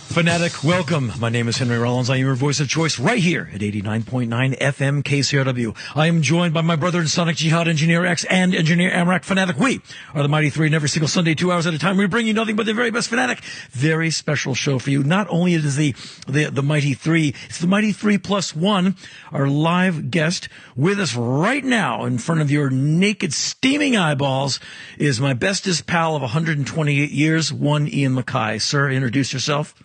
Fanatic, welcome. My name is Henry Rollins. I am your voice of choice right here at 89.9 FM KCRW. I am joined by my brother and Sonic Jihad, Engineer X, and Engineer Amrak. Fanatic, we are the Mighty Three, and every single Sunday, 2 hours at a time, we bring you nothing but the very best Fanatic. Very special show for you. Not only is the Mighty Three, it's the Mighty Three plus one, our live guest with us right now in front of your naked, steaming eyeballs is my bestest pal of 128 years, one Ian Mackaye. Sir, introduce yourself.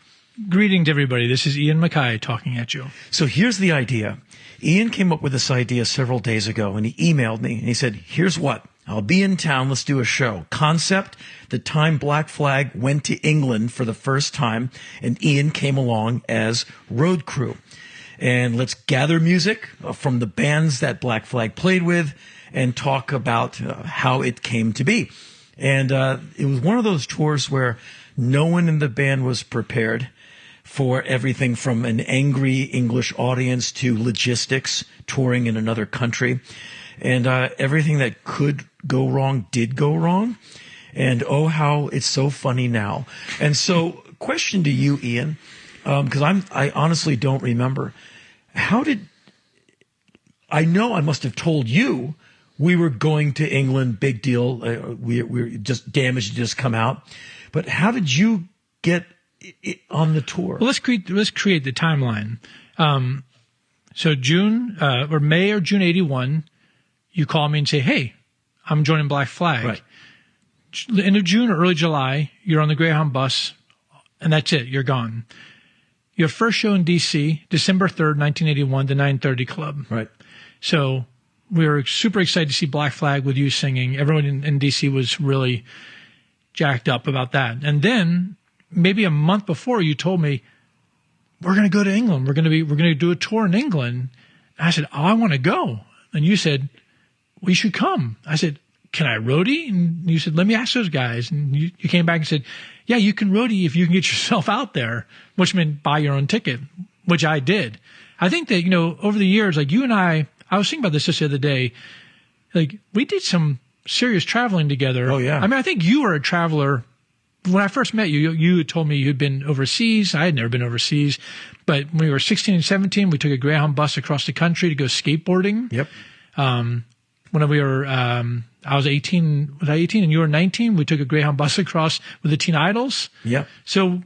Greetings, everybody. This is Ian Mackaye talking at you. So here's the idea. Ian came up with this idea several days ago, and he emailed me, and he said, here's what. I'll be in town. Let's do a show. Concept, the time Black Flag went to England for the first time, and Ian came along as road crew. And let's gather music from the bands that Black Flag played with and talk about how it came to be. And it was one of those tours where no one in the band was prepared for everything from an angry English audience to logistics, touring in another country. And everything that could go wrong did go wrong. And oh, how it's so funny now. And so, question to you, Ian, because I honestly don't remember. I know I must have told you we were going to England, big deal. We're just damaged, just come out. But how did you get on the tour? Well, let's create the timeline. So June or May or June 81, you call me and say, hey, I'm joining Black Flag. Right. End of June or early July, you're on the Greyhound bus, and that's it. You're gone. Your first show in D.C., December 3rd, 1981, the 930 Club. Right. So we were super excited to see Black Flag with you singing. Everyone in D.C. was really jacked up about that. And then maybe a month before, you told me, we're going to go to England. We're going to do a tour in England. And I said, oh, I want to go. And you said, we should come. I said, can I roadie? And you said, let me ask those guys. And you came back and said, yeah, you can roadie if you can get yourself out there, which meant buy your own ticket, which I did. I think that, over the years, like you and I was thinking about this just the other day, like we did some serious traveling together. Oh, yeah. I mean, I think you were a traveler. When I first met you, you had told me you'd been overseas. I had never been overseas. But when we were 16 and 17, we took a Greyhound bus across the country to go skateboarding. Yep. When we were, I was 18, was I 18 and you were 19? We took a Greyhound bus across with the Teen Idols. Yep. So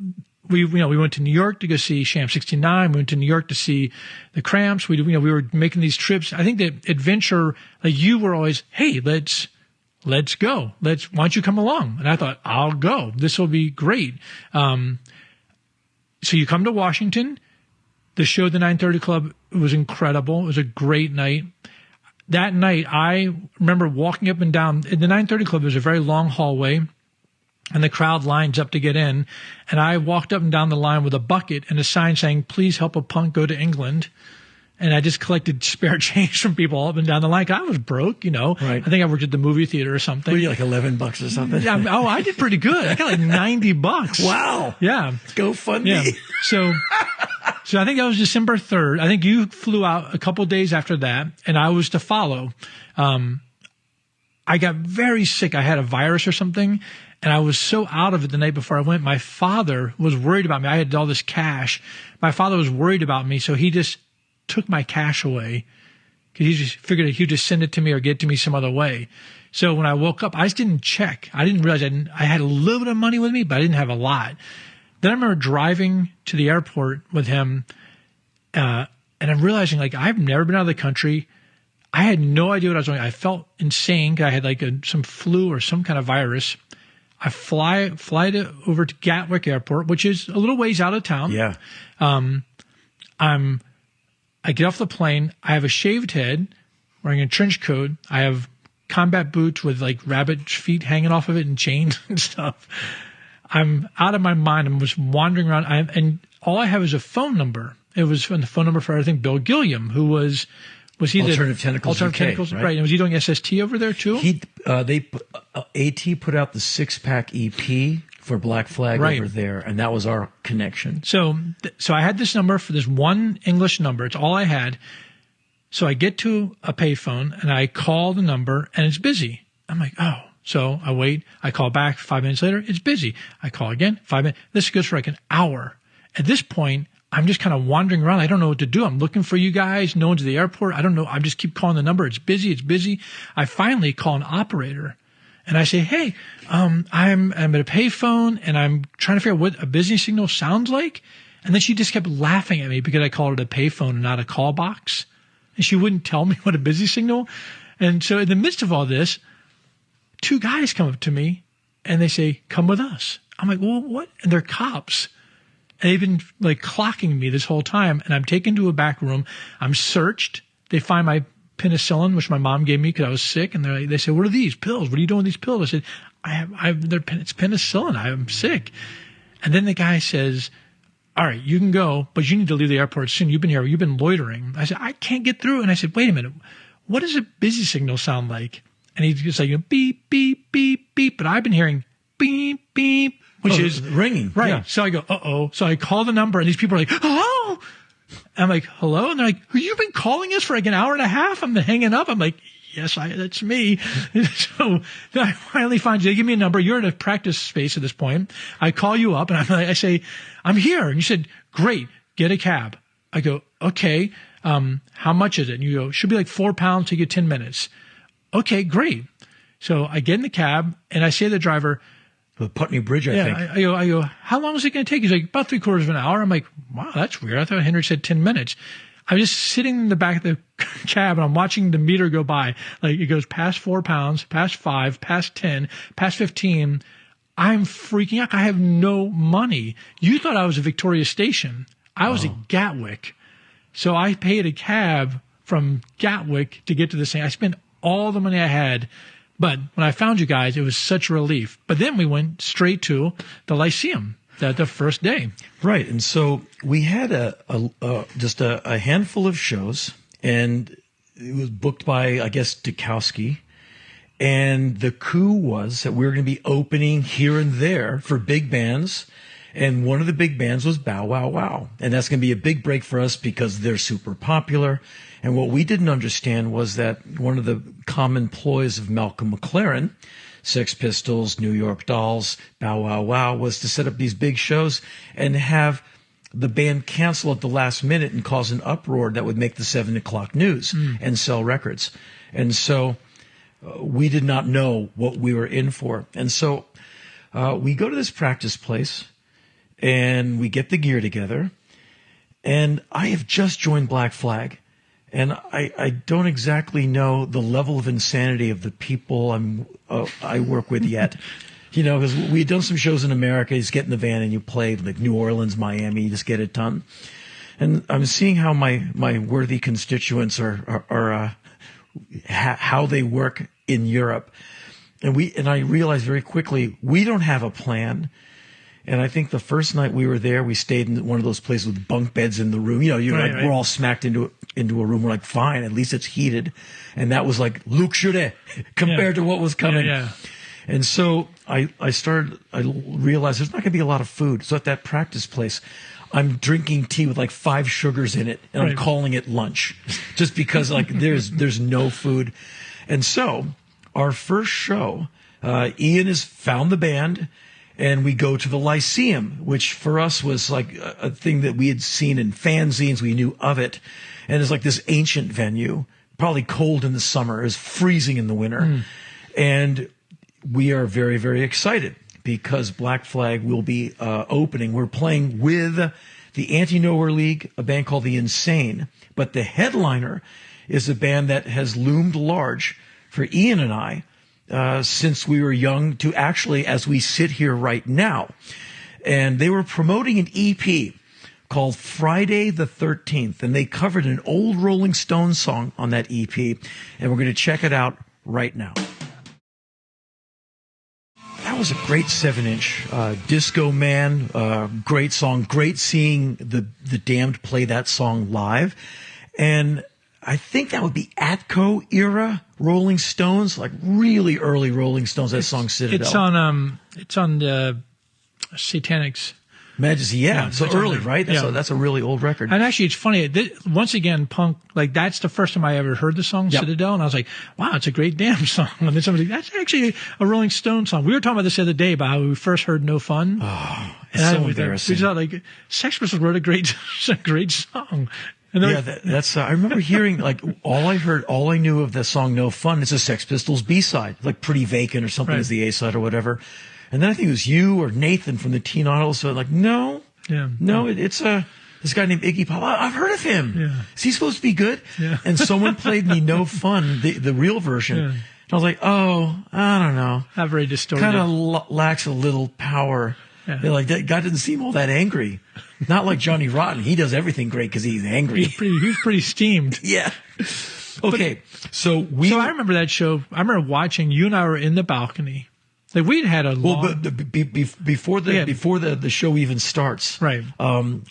we went to New York to go see Sham 69. We went to New York to see the Cramps. We were making these trips. I think that adventure, like you were always, hey, let's go. Why don't you come along? And I thought, I'll go. This will be great. So you come to Washington. The show, the 930 Club, was incredible. It was a great night. That night, I remember walking up and down. The 930 Club was a very long hallway, and the crowd lines up to get in. And I walked up and down the line with a bucket and a sign saying, please help a punk go to England. And I just collected spare change from people up and down the line. I was broke, Right. I think I worked at the movie theater or something. Were you like $11 or something? Oh, I did pretty good. I got like $90. Wow. Yeah. GoFundMe. Yeah. So I think that was December 3rd. I think you flew out a couple of days after that, and I was to follow. I got very sick. I had a virus or something, and I was so out of it the night before I went. My father was worried about me. I had all this cash. My father was worried about me, so he just took my cash away because he just figured he'd just send it to me or get it to me some other way. So when I woke up, I just didn't check. I didn't realize I had a little bit of money with me, but I didn't have a lot. Then I remember driving to the airport with him, and I'm realizing, like, I've never been out of the country. I had no idea what I was doing. I felt insane because I had, like, some flu or some kind of virus. I fly over to Gatwick Airport, which is a little ways out of town. Yeah. I get off the plane. I have a shaved head, wearing a trench coat. I have combat boots with, like, rabbit feet hanging off of it and chains and stuff. I'm out of my mind. I was wandering around, and all I have is a phone number. It was the phone number for, I think, Bill Gilliam, who was he Alternative Tentacles Alternative UK, Tentacles, right? And was he doing SST over there too? AT put out the 6-pack EP for Black Flag Right. over there, and that was our connection. So I had this number for this one English number. It's all I had. So I get to a payphone and I call the number and it's busy. I'm like, oh. So I wait. I call back 5 minutes later. It's busy. I call again. 5 minutes. This goes for like an hour. At this point, I'm just kind of wandering around. I don't know what to do. I'm looking for you guys. No one's at the airport. I don't know. I just keep calling the number. It's busy. It's busy. I finally call an operator and I say, hey, I'm at a payphone and I'm trying to figure out what a busy signal sounds like. And then she just kept laughing at me because I called it a payphone and not a call box. And she wouldn't tell me what a busy signal. And so in the midst of all this, two guys come up to me and they say, come with us. I'm like, well, what? And they're cops. And they've been like clocking me this whole time. And I'm taken to a back room. I'm searched. They find my penicillin, which my mom gave me because I was sick. And they say, what are these pills? What are you doing with these pills? I said, it's penicillin. I'm sick. And then the guy says, all right, you can go, but you need to leave the airport soon. You've been here. You've been loitering. I said, I can't get through. And I said, wait a minute. What does a busy signal sound like? And he's just like, beep, beep, beep, beep. But I've been hearing beep, beep, which is ringing. Right. Yeah. So I go, uh-oh. So I call the number and these people are like, oh. I'm like, hello? And they're like, you've been calling us for like an hour and a half? I'm hanging up. I'm like, yes, that's me. So I finally find you. They give me a number. You're in a practice space at this point. I call you up and I say, I'm here. And you said, great, get a cab. I go, okay. How much is it? And you go, should be like £4, take you 10 minutes. Okay, great. So I get in the cab and I say to the driver, the Putney Bridge, I think. I go, how long is it going to take? He's like, about 3/4 of an hour. I'm like, wow, that's weird. I thought Henry said 10 minutes. I'm just sitting in the back of the cab and I'm watching the meter go by. Like it goes past £4, past 5, past 10, past 15. I'm freaking out. I have no money. You thought I was at Victoria Station. I was at Gatwick. So I paid a cab from Gatwick to get to the same. I spent all the money I had. But when I found you guys, it was such a relief. But then we went straight to the Lyceum the first day. Right. And so we had just a handful of shows, and it was booked by, I guess, Dukowski. And the coup was that we were going to be opening here and there for big bands. And one of the big bands was Bow Wow Wow. And that's going to be a big break for us because they're super popular. And what we didn't understand was that one of the common ploys of Malcolm McLaren, Sex Pistols, New York Dolls, Bow Wow Wow, was to set up these big shows and have the band cancel at the last minute and cause an uproar that would make the 7 o'clock news and sell records. And so we did not know what we were in for. And so we go to this practice place and we get the gear together. And I have just joined Black Flag. And I don't exactly know the level of insanity of the people I work with yet. You know, because we've done some shows in America. You just get in the van and you play like New Orleans, Miami. You just get it done. And I'm seeing how my worthy constituents are how they work in Europe. And I realized very quickly we don't have a plan. And I think the first night we were there, we stayed in one of those places with bunk beds in the room. You know, Right. we're all smacked into a room. We're like, fine, at least it's heated. And that was like luxury compared to what was coming. Yeah. And so I realized there's not going to be a lot of food. So at that practice place, I'm drinking tea with like 5 sugars in it, and I'm calling it lunch just because like there's no food. And so our first show, Ian has found the band. And we go to the Lyceum, which for us was like a thing that we had seen in fanzines. We knew of it. And it's like this ancient venue, probably cold in the summer, is freezing in the winter. And we are very, very excited because Black Flag will be opening. We're playing with the Anti-Nowhere League, a band called The Insane. But the headliner is a band that has loomed large for Ian and I since we were young to actually as we sit here right now. And they were promoting an EP called Friday the 13th. And they covered an old Rolling Stones song on that EP. And we're going to check it out right now. That was a great 7-inch Disco Man, great song. Great seeing the Damned play that song live. And I think that would be Atco era Rolling Stones, like really early Rolling Stones. That song Citadel. It's on the Satanics. Majesty, yeah. So early, right? That's a really old record. And actually, it's funny. Once again, punk, like, that's the first time I ever heard the song Citadel. And I was like, wow, it's a great damn song. And then somebody, that's actually a Rolling Stone song. We were talking about this the other day about how we first heard No Fun. Oh, it's so embarrassing. We thought, like, Sex Pistols wrote a great song. And that's, I remember hearing, like, all I knew of the song No Fun is a Sex Pistols B-side, like Pretty Vacant or something as the A-side or whatever. And then I think it was you or Nathan from the Teen Idol. So like, it's this guy named Iggy Pop. I've heard of him. Yeah. Is he supposed to be good? Yeah. And someone played me No Fun, the real version. Yeah. And I was like, oh, I don't know. Not very distorted. Kind of lacks a little power. Yeah. Like, that guy didn't seem all that angry. Not like Johnny Rotten. He does everything great because he's angry. He's pretty steamed. Yeah. Okay. So I remember that show. I remember watching, you and I were in the balcony. Like, we'd had a long... Well, but before the show even starts, right?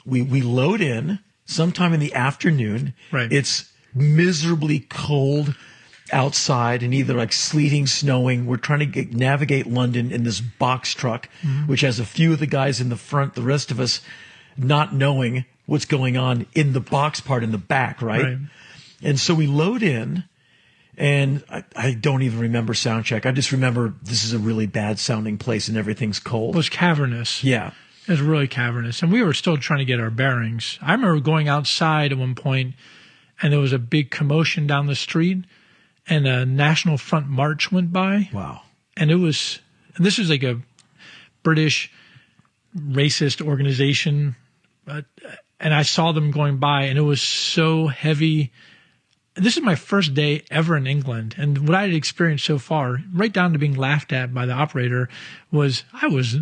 We load in sometime in the afternoon. Right. It's miserably cold outside and either like sleeting, snowing. We're trying to navigate London in this box truck, which has a few of the guys in the front, the rest of us not knowing what's going on in the box part in the back, right? And so we load in. And I don't even remember sound check. I just remember this is a really bad sounding place and everything's cold. It was cavernous. Yeah. It was really cavernous. And we were still trying to get our bearings. I remember going outside at one point and there was a big commotion down the street and a National Front march went by. Wow. And this was like a British racist organization. And I saw them going by and it was so heavy. This is my first day ever in England, and what I had experienced so far, right down to being laughed at by the operator, was I was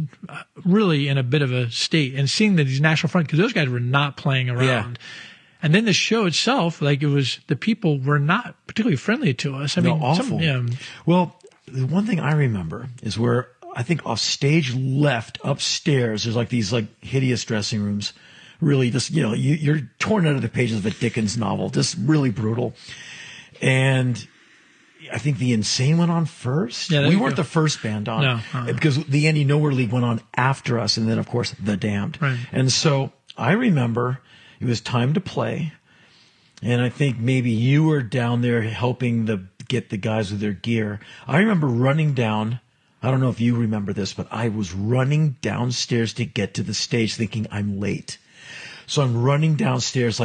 really in a bit of a state. And seeing that these National Front, because those guys were not playing around. Yeah. And then the show itself, like, it was, the people were not particularly friendly to us. I mean, awful. Well, the one thing I remember is where I think off stage left upstairs, there's like these like hideous dressing rooms. Really just, you're torn out of the pages of a Dickens novel, just really brutal. And I think the Insane went on first. Yeah, we weren't the first band on because the Andy Nowhere League went on after us. And then, of course, The Damned. Right. And so I remember it was time to play. And I think maybe you were down there helping get the guys with their gear. I remember running down. I don't know if you remember this, but I was running downstairs to get to the stage thinking I'm late. So I'm running downstairs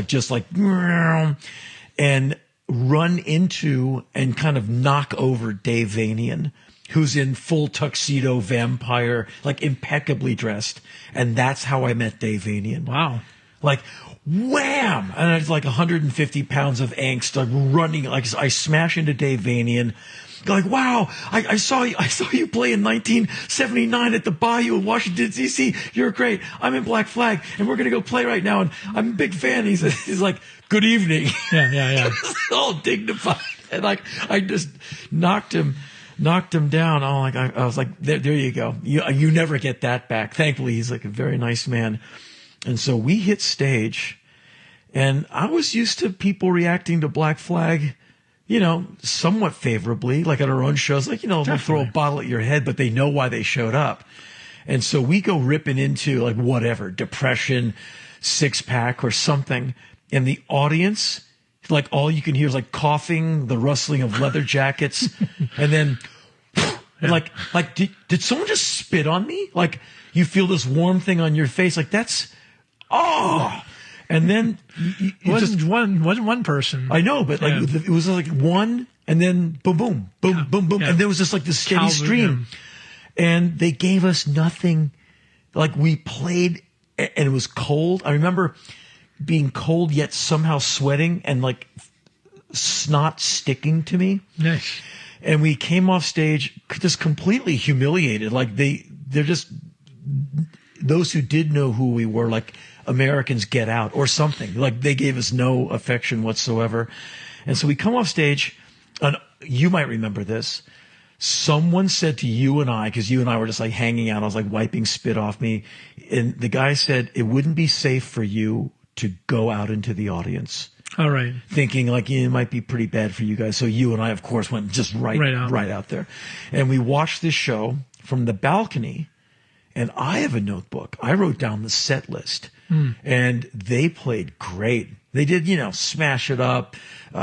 and run into and kind of knock over Dave Vanian, who's in full tuxedo vampire, like impeccably dressed. And that's how I met Dave Vanian. Wow. Like, wham! And it's like 150 pounds of angst, like running, like I smash into Dave Vanian. Like, wow, I saw you play in 1979 at the Bayou in Washington, D.C. You're great. I'm in Black Flag, and we're going to go play right now, and I'm a big fan. He's like, good evening. Yeah. All dignified. And like, I just knocked him down. I was like, there you go. You never get that back. Thankfully, he's like a very nice man. And so we hit stage, and I was used to people reacting to Black Flag, somewhat favorably, like at our own shows, like, they'll throw a bottle at your head, but they know why they showed up. And so we go ripping into like whatever, Depression, Six Pack or something. And the audience, like all you can hear is like coughing, the rustling of leather jackets. And then like, did someone just spit on me? Like you feel this warm thing on your face. Like and then it wasn't one person. I know, but like it was like one, and then boom, boom, boom, boom, boom, and there was just like this steady stream. And they gave us nothing. Like we played, and it was cold. I remember being cold yet somehow sweating and like snot sticking to me. Nice. And we came off stage just completely humiliated. Like they're just those who did know who we were, like Americans Get Out or something. Like they gave us no affection whatsoever. And so we come off stage, and you might remember this. Someone said to you and I, because you and I were just like hanging out, I was like wiping spit off me. And the guy said, it wouldn't be safe for you to go out into the audience. All right. Thinking like it might be pretty bad for you guys. So you and I, of course, went just right out there. And we watched this show from the balcony. And I have a notebook. I wrote down the set list, and they played great. They did, Smash It Up,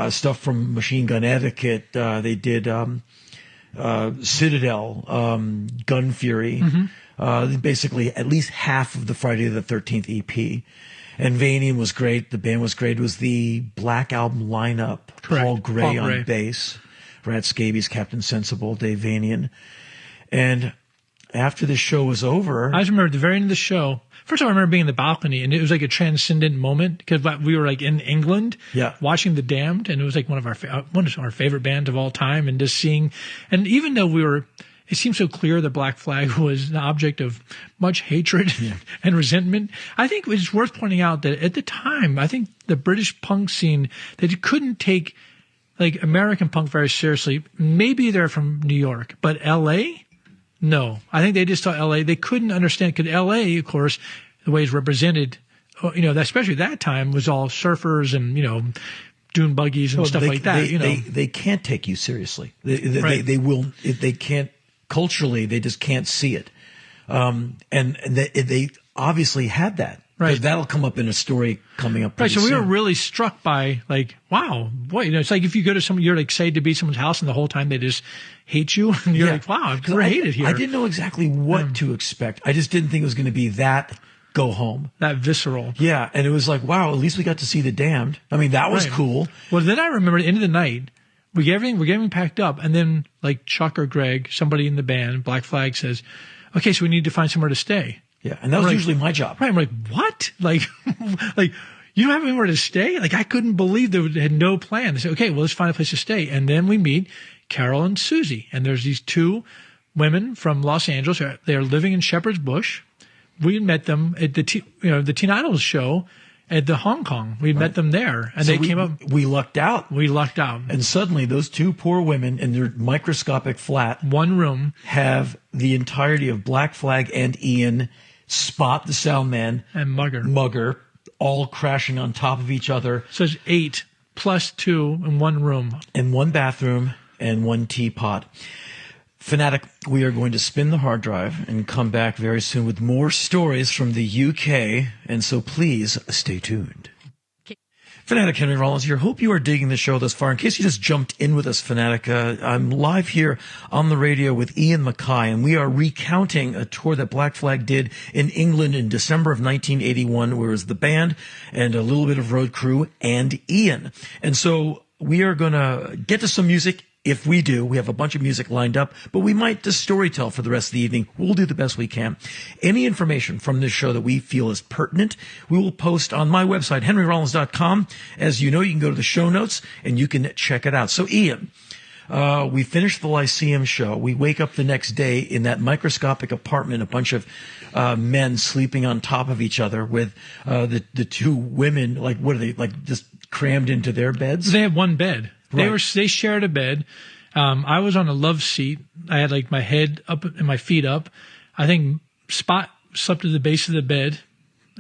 stuff from Machine Gun Etiquette. They did Citadel, Gun Fury, basically at least half of the Friday the 13th EP. And Vanian was great. The band was great. It was the Black Album lineup. Correct. Paul Gray on bass, Brad Scabies, Captain Sensible, Dave Vanian. And after the show was over, I just remember at the very end of the show. First of all, I remember being in the balcony, and it was like a transcendent moment because we were like in England, watching The Damned, and it was like one of our favorite bands of all time, and just seeing, and even though it seemed so clear that Black Flag was an object of much hatred and resentment. I think it's worth pointing out that at the time, I think the British punk scene, they couldn't take like American punk very seriously. Maybe they're from New York, but L.A., no. I think they just thought L.A., they couldn't understand, because L.A., of course, the way it's represented, especially that time, was all surfers and, dune buggies and stuff like that. They can't take you seriously. They can't, culturally, they just can't see it. And they obviously had that. Right. That'll come up in a story coming up. Right. So we soon. were really struck by wow, boy, it's like if you go to you're like excited to be at someone's house and the whole time they just hate you. And you're like, wow, we're hated here. I didn't know exactly what to expect. I just didn't think it was going to be that go home. That visceral. Yeah. And it was like, wow, at least we got to see The Damned. I mean, that was cool. Well, then I remember at the end of the night, we're getting packed up. And then like Chuck or Greg, somebody in the band, Black Flag, says, okay, so we need to find somewhere to stay. Yeah, and that was usually my job. Right, I'm like, what? Like, you don't have anywhere to stay? Like, I couldn't believe they had no plan. They said, okay, well, let's find a place to stay. And then we meet Carol and Susie. And there's these two women from Los Angeles. They're living in Shepherd's Bush. We met them at the Teen Idols show at the Hong Kong. We met them there, and they came up. We lucked out. And suddenly, those two poor women in their microscopic flat, one room, have the entirety of Black Flag and Ian, Spot the Sound Man, and Mugger, all crashing on top of each other. So it's 8 plus 2 in one room, and one bathroom and one teapot. Fanatic, we are going to spin the hard drive and come back very soon with more stories from the UK, and so please stay tuned. Fanatic Henry Rollins here. Hope you are digging the show thus far. In case you just jumped in with us, Fanatic, I'm live here on the radio with Ian Mackaye, and we are recounting a tour that Black Flag did in England in December of 1981, where it was the band and a little bit of road crew and Ian. And so we are going to get to some music. If we do, we have a bunch of music lined up, but we might just storytell for the rest of the evening. We'll do the best we can. Any information from this show that we feel is pertinent, we will post on my website, henryrollins.com. As you know, you can go to the show notes and you can check it out. So, Ian, we finished the Lyceum show. We wake up the next day in that microscopic apartment, a bunch of men sleeping on top of each other with the two women, like, what are they, like, just crammed into their beds? They had one bed. Right. They shared a bed. I was on a love seat. I had like my head up and my feet up. I think Spot slept at the base of the bed.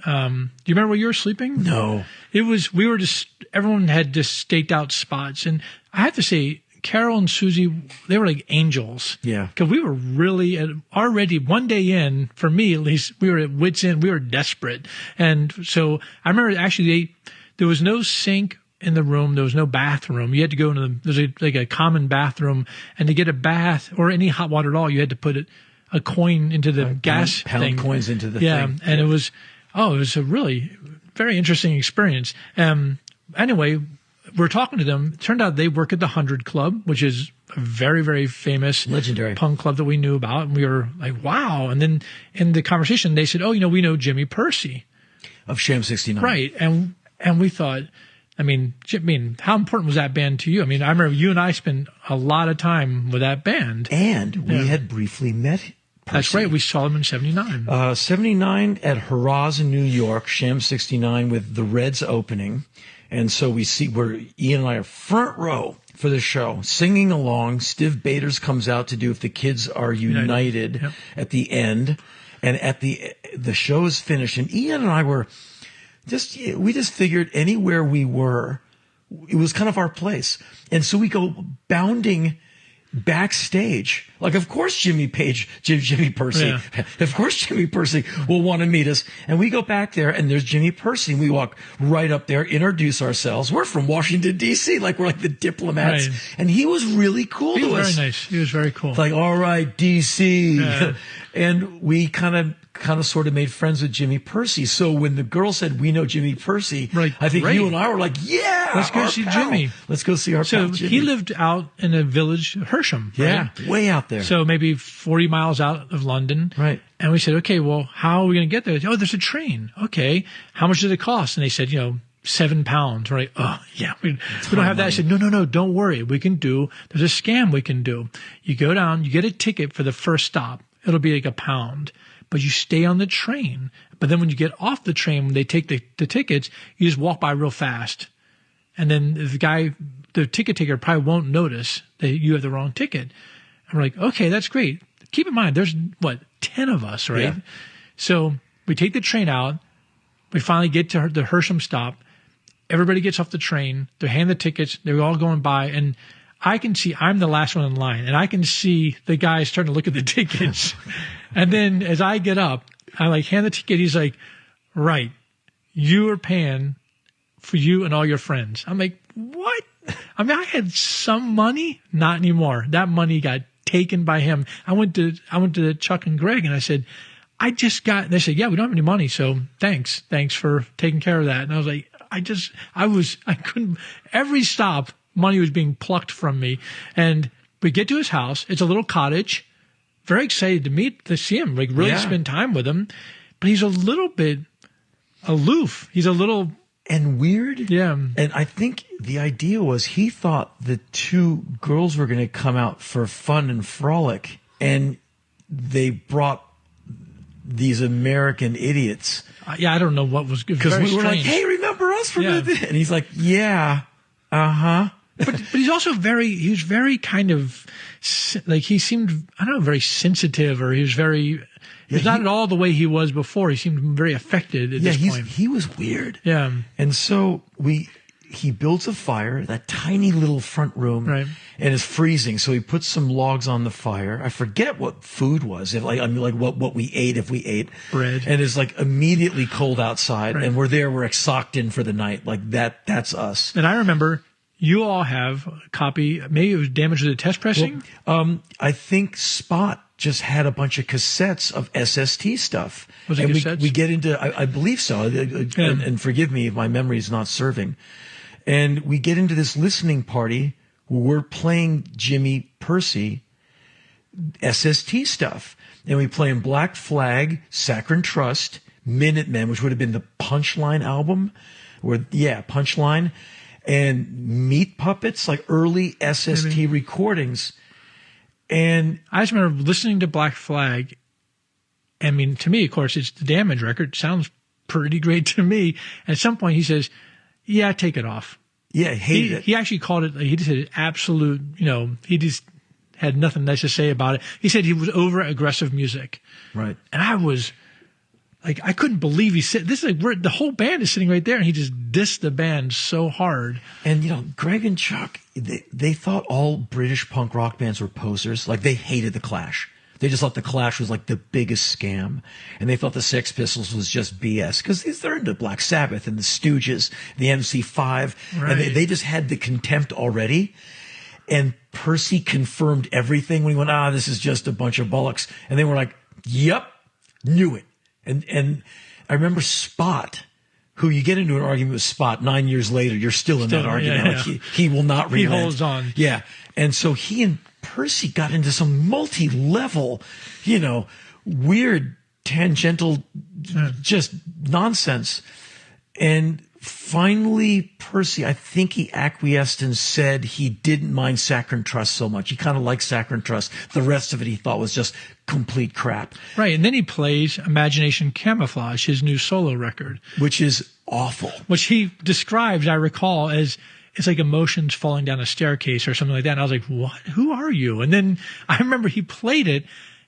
Do you remember where you were sleeping? No. Everyone had just staked out spots. And I have to say, Carol and Susie, they were like angels. Yeah. Because we were really already one day in, for me at least, we were at wit's end. We were desperate. And so I remember actually there was no sink in the room. There was no bathroom. You had to go into there's a common bathroom, and to get a bath or any hot water at all, you had to put a coin into the gas pound thing. Coins into the thing. And it was a really very interesting experience. Anyway, we're talking to them. It turned out they work at the 100 Club, which is a very, very famous legendary punk club that we knew about. And we were like, wow. And then in the conversation, they said, we know Jimmy Pursey of Sham 69. Right. And we thought, I mean, how important was that band to you? I mean, I remember you and I spent a lot of time with that band. And we had briefly met Pursey. That's right. We saw them in 79. 79 at Harrah's in New York, Sham 69 with the Reds opening. And so we see where Ian and I are front row for the show, singing along. Stiv Bators comes out to do If the Kids Are United yep. at the end. And at the show is finished. And Ian and I were we just figured anywhere we were, it was kind of our place. And so we go bounding backstage. Like, of course, Jimmy Pursey, Yeah. of course, Jimmy Pursey will want to meet us. And we go back there and there's Jimmy Pursey. We walk right up there, introduce ourselves. We're from Washington, D.C. Like, we're like the diplomats. Right. And he was really cool He to was us. very nice. He was very cool. Like, all right, D.C. Yeah. And we kind of sort of made friends with Jimmy Pursey. So when the girl said, we know Jimmy Pursey, Right, I think great. you and I were like, yeah, Let's go our see pal. Jimmy. Let's go see our So pal Jimmy. he lived out in a village, Horsham. yeah, Right? way out there. So maybe 40 miles out of London. Right. And we said, okay, well, how are we going to get there? Oh, there's a train. Okay. How much does it cost? And they said, £7. Right. Oh, yeah. We don't have that. I said, no, don't worry. There's a scam we can do. You go down, you get a ticket for the first stop. It'll be like £1, but you stay on the train. But then when you get off the train, when they take the tickets, you just walk by real fast. And then the ticket taker probably won't notice that you have the wrong ticket. And we're like, okay, that's great. Keep in mind, there's 10 of us, right? Yeah. So we take the train out. We finally get to the Horsham stop. Everybody gets off the train. They hand the tickets. They're all going by. And I can see I'm the last one in line. And I can see the guy starting to look at the tickets. And then as I get up, I hand the ticket. He's like, right, you are paying for you and all your friends. I'm like, what? I mean, I had some money, not anymore. That money got taken by him. I went to Chuck and Greg and I said, they said, yeah, we don't have any money. So thanks for taking care of that. And I was like, I couldn't, every stop, money was being plucked from me. And we get to his house. It's a little cottage. Very excited to see him, really spend time with him. But he's a little bit aloof. He's a little, and weird. yeah. And I think the idea was he thought the two girls were going to come out for fun and frolic, and they brought these American idiots. Yeah, I don't know what was good. Because we were like, hey, remember us from the... And he's like, yeah, uh-huh. But he's also he was very kind of, like, he seemed, I don't know, very sensitive, or he was not at all the way he was before. He seemed very affected at this point. He was weird. Yeah. And so he builds a fire, that tiny little front room, Right. and it's freezing. So he puts some logs on the fire. I forget what food was. What we ate, if we ate Bread. and it's immediately cold outside, Right. and we're socked in for the night. That's us. And I remember you all have a copy, maybe it was Damage to the Test Pressing? I think Spot just had a bunch of cassettes of SST stuff. Was it and cassettes? we get into, I believe so, and forgive me if my memory is not serving. And we get into this listening party where we're playing Jimmy Pursey SST stuff. And we play in Black Flag, Saccharine Trust, Minutemen, which would have been the Punchline album. Punchline. And Meat Puppets, like early SST recordings. And I just remember listening to Black Flag. I mean, to me, of course, it's the Damage record. Sounds pretty great to me. And at some point he says, yeah, take it off. yeah, hated it. He actually called it, he just said absolute, he just had nothing nice to say about it. He said he was over aggressive music. Right. And I was like, I couldn't believe the whole band is sitting right there, and he just dissed the band so hard. And, Greg and Chuck, they thought all British punk rock bands were posers. Like, they hated the Clash. They just thought the Clash was the biggest scam. And they thought the Sex Pistols was just BS. Because they're into Black Sabbath and the Stooges, the MC5. Right. And they just had the contempt already. And Pursey confirmed everything when he went, this is just a bunch of bollocks. And they were like, yep, knew it. And I remember Spot, who you get into an argument with Spot 9 years later, you're still in that argument. Yeah. He will not relent. He holds on. Yeah. And so he and Pursey got into some multi-level, weird, tangential, just nonsense. And finally, Pursey, I think he acquiesced and said he didn't mind Saccharine Trust so much. He kind of liked Saccharine Trust. The rest of it he thought was just complete crap. Right. And then he plays Imagination Camouflage, his new solo record. Which is awful. Which he describes, I recall, as it's like emotions falling down a staircase or something like that. And I was like, what? Who are you? And then I remember he played it,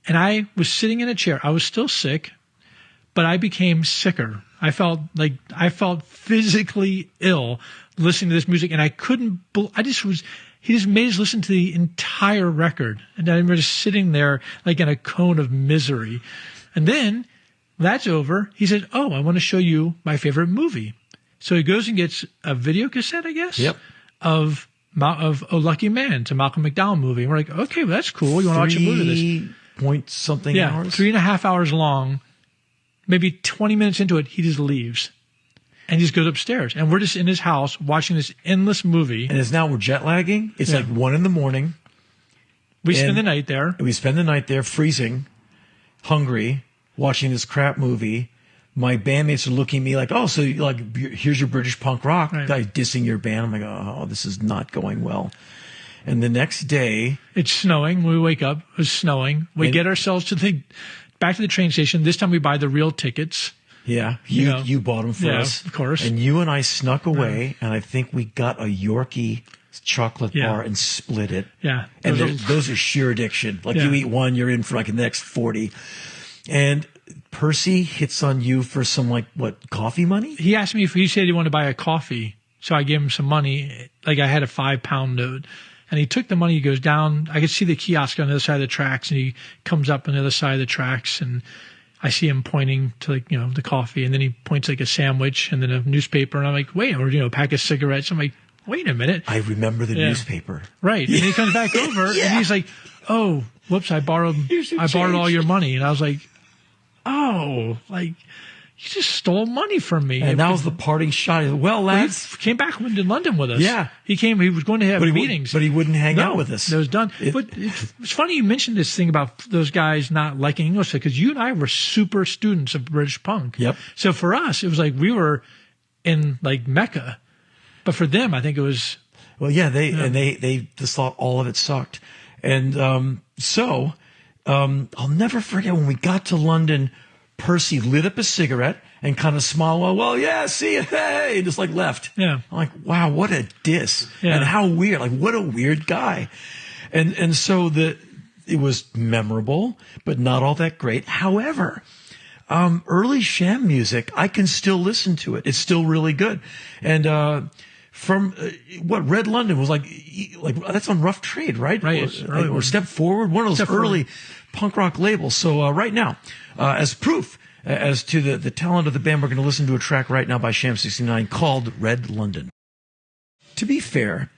and I was sitting in a chair. I was still sick, but I became sicker. I felt physically ill listening to this music, and I He just made us listen to the entire record. And then we're just sitting there like in a cone of misery. And then that's over. He said, oh, I want to show you my favorite movie. So he goes and gets a video cassette, I guess, of Oh Lucky Man. It's a Malcolm McDowell movie. And we're like, okay, well, that's cool. You want to watch a movie of this? 3.something hours? 3.5 hours long. Maybe 20 minutes into it, he just leaves. And he just goes upstairs. And we're just in his house watching this endless movie. And it's now we're jet lagging. It's like 1 a.m. We spend the night there. We spend the night there freezing, hungry, watching this crap movie. My bandmates are looking at me like, oh, so like here's your British punk rock guy dissing your band. I'm like, oh, this is not going well. And the next day, it's snowing. We wake up. It's snowing. We get ourselves back to the train station. This time we buy the real tickets. Yeah, you bought them for us, of course. And you and I snuck away, and I think we got a Yorkie chocolate bar and split it. Yeah, and those are sheer addiction. Like you eat one, you're in for like the next 40. And Pursey hits on you for some coffee money? He asked me if he said he wanted to buy a coffee. So I gave him some money. Like I had a £5 note and he took the money. He goes down. I could see the kiosk on the other side of the tracks and he comes up on the other side of the tracks and I see him pointing to the coffee and then he points like a sandwich and then a newspaper. And I'm like, wait, or, a pack of cigarettes. I'm like, wait a minute. I remember the newspaper. Right. And he comes back over and he's like, oh, whoops, I borrowed all your money. And I was like, oh, like you just stole money from me. And that was the parting shot. Well, lads, he came back to London with us. Yeah. He was going to have meetings. But he wouldn't hang out with us. It was done. But it's funny you mentioned this thing about those guys not liking English because you and I were super students of British punk. Yep. So for us, it was like we were in like Mecca. But for them, I think it was. Well, yeah, they just thought all of it sucked. And I'll never forget when we got to London, Pursey lit up a cigarette and kind of smiled. Well, yeah, see you. Hey, and just like left. Yeah. I'm like, wow, what a diss. Yeah. And how weird. Like, what a weird guy. And so it was memorable, but not all that great. However, early Sham music, I can still listen to it. It's still really good. And, from Red London was like that's on Rough Trade, right? Right. Or Step Forward, one of those early punk rock labels. So right now, as proof as to the talent of the band, we're going to listen to a track right now by Sham 69 called Red London. To be fair,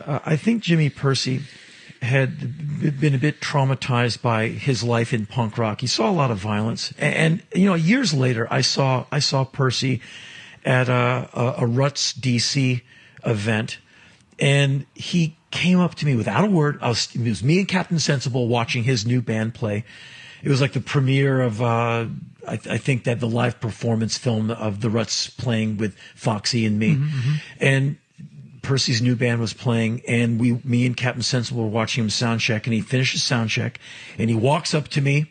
I think Jimmy Pursey had been a bit traumatized by his life in punk rock. He saw a lot of violence, and years later, I saw Pursey at a Ruts DC event, and he came up to me without a word. It was me and Captain Sensible watching his new band play. It was like the premiere of I think that the live performance film of the Ruts playing with Foxy and me. Mm-hmm. And Pursey's new band was playing, and me and Captain Sensible were watching him sound check, and he finishes sound check, and he walks up to me,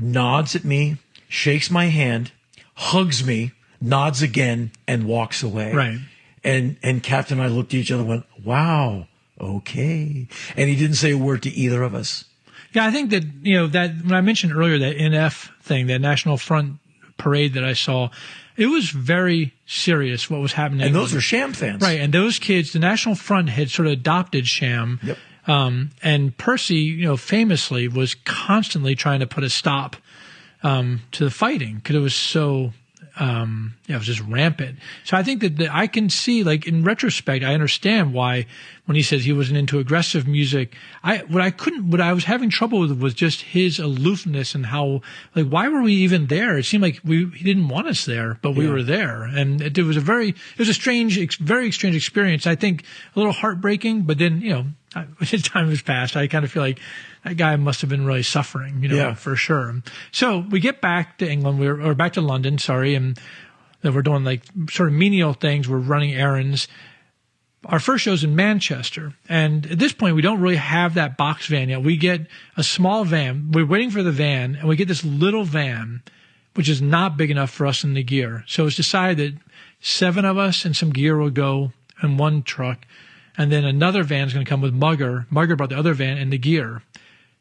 nods at me, shakes my hand, hugs me, nods again, and walks away. Right. And Captain and I looked at each other and went, wow, okay. And he didn't say a word to either of us. Yeah, I think that, that when I mentioned earlier that NF thing, that National Front parade that I saw, it was very serious what was happening. And those are Sham fans. Right. And those kids, the National Front had sort of adopted Sham. Yep. And Pursey, famously was constantly trying to put a stop to the fighting because it was so it was just rampant. So I think that I can see, like, in retrospect, I understand why when he says he wasn't into aggressive music, what I was having trouble with was just his aloofness and how, like, why were we even there? It seemed like he didn't want us there, but we were there. And it was a strange, very strange experience. I think a little heartbreaking, but then, as time has passed, I kind of feel like that guy must have been really suffering, for sure. So we get back to England, or back to London, and then we're doing like sort of menial things. We're running errands. Our first show's in Manchester. And at this point, we don't really have that box van yet. We get a small van. We're waiting for the van, and we get this little van, which is not big enough for us in the gear. So it's decided that 7 of us and some gear will go in one truck. And then another van's going to come with Mugger. Mugger brought the other van and the gear.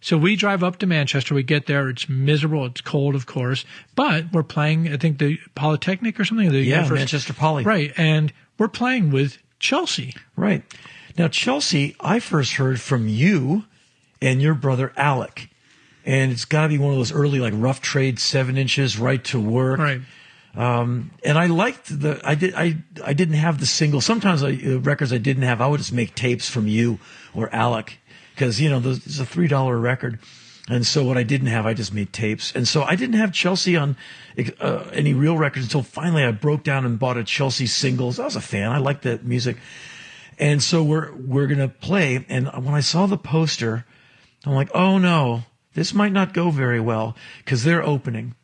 So we drive up to Manchester. We get there. It's miserable. It's cold, of course. But we're playing, I think, the Polytechnic or something. Manchester Poly. Right. And we're playing with Chelsea. Right. Now, Chelsea, I first heard from you and your brother Alec. And it's got to be one of those early, like, Rough Trade 7 inches, Right to Work. Right. And I liked I didn't have the single. Sometimes records I didn't have, I would just make tapes from you or Alec. Because, it's a $3 record. And so what I didn't have, I just made tapes. And so I didn't have Chelsea on any real records until finally I broke down and bought a Chelsea singles. I was a fan. I liked that music. And so we're going to play. And when I saw the poster, I'm like, oh no, this might not go very well because they're opening.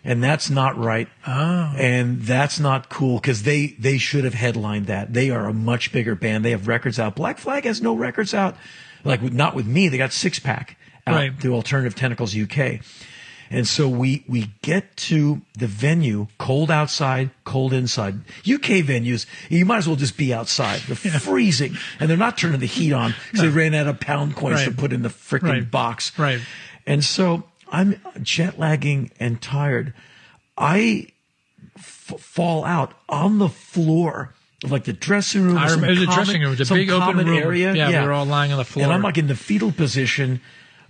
And that's not right. Oh. And that's not cool because they should have headlined that. They are a much bigger band. They have records out. Black Flag has no records out. Like, not with me. They got Six Pack out right. through Alternative Tentacles UK. And so we get to the venue, cold outside, cold inside. UK venues, you might as well just be outside. They're freezing. And they're not turning the heat on because they ran out of pound coins to put in the freaking box. Right. And so I'm jet lagging and tired. I fall out on the floor of like the dressing room. I remember the dressing room. It was a big open room. Area. Yeah, we were all lying on the floor. And I'm like in the fetal position,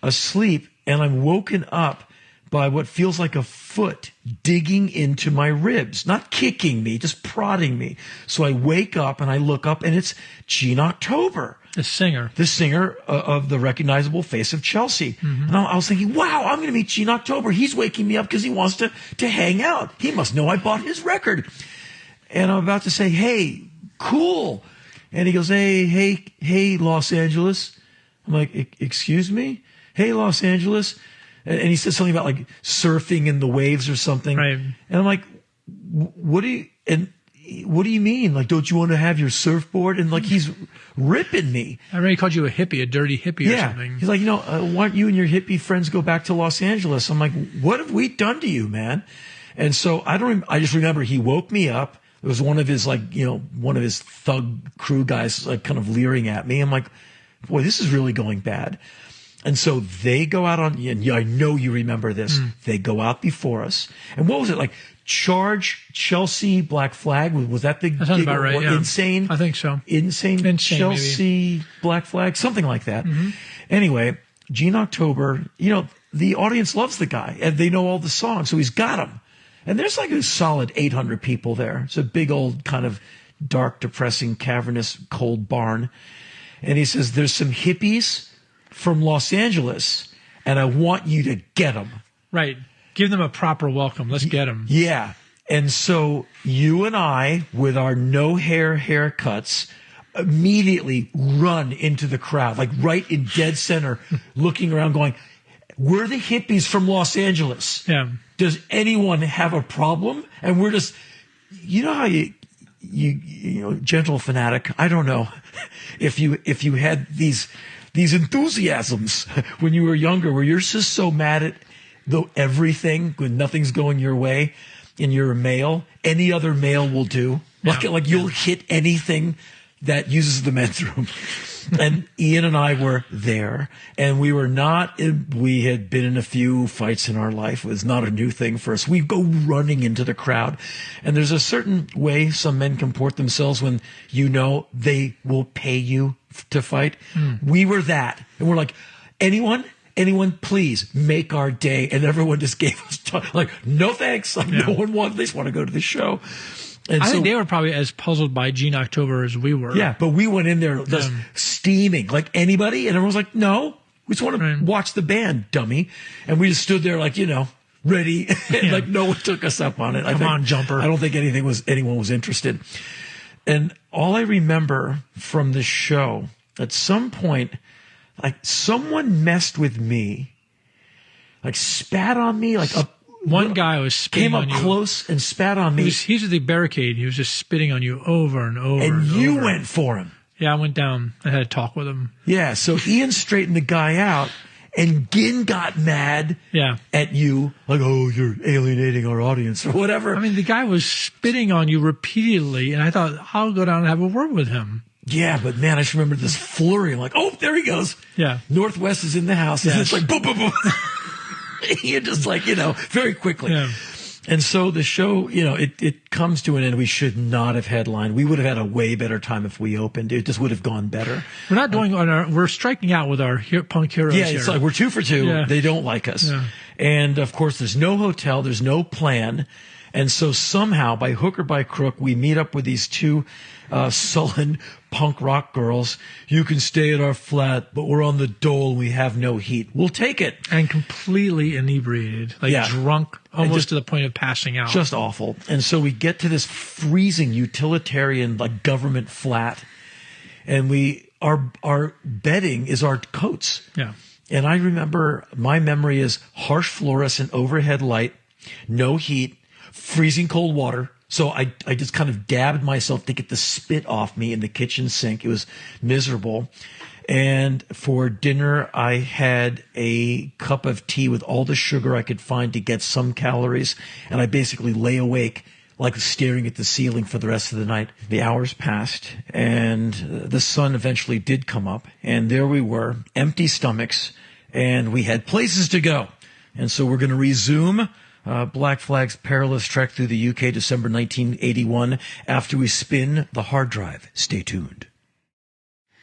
asleep, and I'm woken up by what feels like a foot digging into my ribs, not kicking me, just prodding me. So I wake up and I look up and it's Gene October. The singer of the recognizable face of Chelsea. Mm-hmm. And I was thinking, wow, I'm going to meet Gene October. He's waking me up because he wants to hang out. He must know I bought his record. And I'm about to say, hey, cool. And he goes, hey, Los Angeles. I'm like, excuse me? Hey, Los Angeles. And he said something about like surfing in the waves or something. Right. And I'm like, what do you mean? Like, don't you want to have your surfboard? And like, he's ripping me. I remember he called you a hippie, a dirty hippie or something. He's like, why don't you and your hippie friends go back to Los Angeles? I'm like, what have we done to you, man? And so I just remember he woke me up. It was one of his one of his thug crew guys like kind of leering at me. I'm like, boy, this is really going bad. And so they go out on, and I know you remember this. They go out before us. And what was it like? Charge, Chelsea, Black Flag. Was that the that sounds about right, yeah. Insane? I think so. Insane Chelsea, maybe. Black Flag, something like that. Mm-hmm. Anyway, Gene October, the audience loves the guy and they know all the songs. So he's got them. And there's like a solid 800 people there. It's a big old kind of dark, depressing, cavernous, cold barn. And he says, there's some hippies from Los Angeles, and I want you to get them. Right. Give them a proper welcome. Let's get them. Yeah. And so you and I, with our no hair haircuts, immediately run into the crowd, like right in dead center, looking around going, we're the hippies from Los Angeles. Yeah. Does anyone have a problem? And we're just, how you gentle fanatic. I don't know if you had these enthusiasms when you were younger where you're just so mad at everything when nothing's going your way and you're a male. Any other male will do. Like you'll hit anything that uses the men's room. And Ian and I were there, and we had been in a few fights in our life. It was not a new thing for us. We go running into the crowd, and there's a certain way some men comport themselves when they will pay you to fight. We were that, and we're like, anyone, please make our day. And everyone just gave us like, no thanks. Like no one wanted. They just want to go to the show. And I think they were probably as puzzled by Gene October as we were. Yeah, but we went in there just steaming like anybody, and everyone was like, no, we just want to watch the band, dummy. And we just stood there like, ready. Like no one took us up on it. Come on, jumper. I don't think anyone was interested. And all I remember from the show, at some point, like someone messed with me, like spat on me, like one guy was spitting on you. Came up close and spat on me. He's at the barricade. He was just spitting on you over and over. And you went for him. Yeah, I went down. I had a talk with him. Yeah, so Ian straightened the guy out, and Gin got mad at you, like, oh, you're alienating our audience or whatever. I mean, the guy was spitting on you repeatedly, and I thought, I'll go down and have a word with him. Yeah, but man, I just remember this flurry. I'm like, oh, there he goes. Yeah. Northwest is in the house. And it's like, boom, boom, boom. Ian just like, very quickly. Yeah. And so the show, it comes to an end. We should not have headlined. We would have had a way better time if we opened. It just would have gone better. We're not doing we're striking out with our punk heroes. Yeah, it's like we're 2 for 2. Yeah. They don't like us. Yeah. And of course, there's no hotel. There's no plan. And so somehow, by hook or by crook, we meet up with these 2 sullen punk rock girls. You can stay at our flat, but we're on the dole. We have no heat. We'll take it. And completely inebriated, drunk, almost to the point of passing out. Just awful. And so we get to this freezing utilitarian government flat, and our bedding is our coats. Yeah. And I remember my memory is harsh fluorescent overhead light, no heat, freezing cold water. So I just kind of dabbed myself to get the spit off me in the kitchen sink. It was miserable. And for dinner, I had a cup of tea with all the sugar I could find to get some calories. And I basically lay awake, staring at the ceiling for the rest of the night. The hours passed, and the sun eventually did come up. And there we were, empty stomachs, and we had places to go. And so we're going to resume Black Flag's perilous trek through the UK, December 1981, after we spin the hard drive. Stay tuned.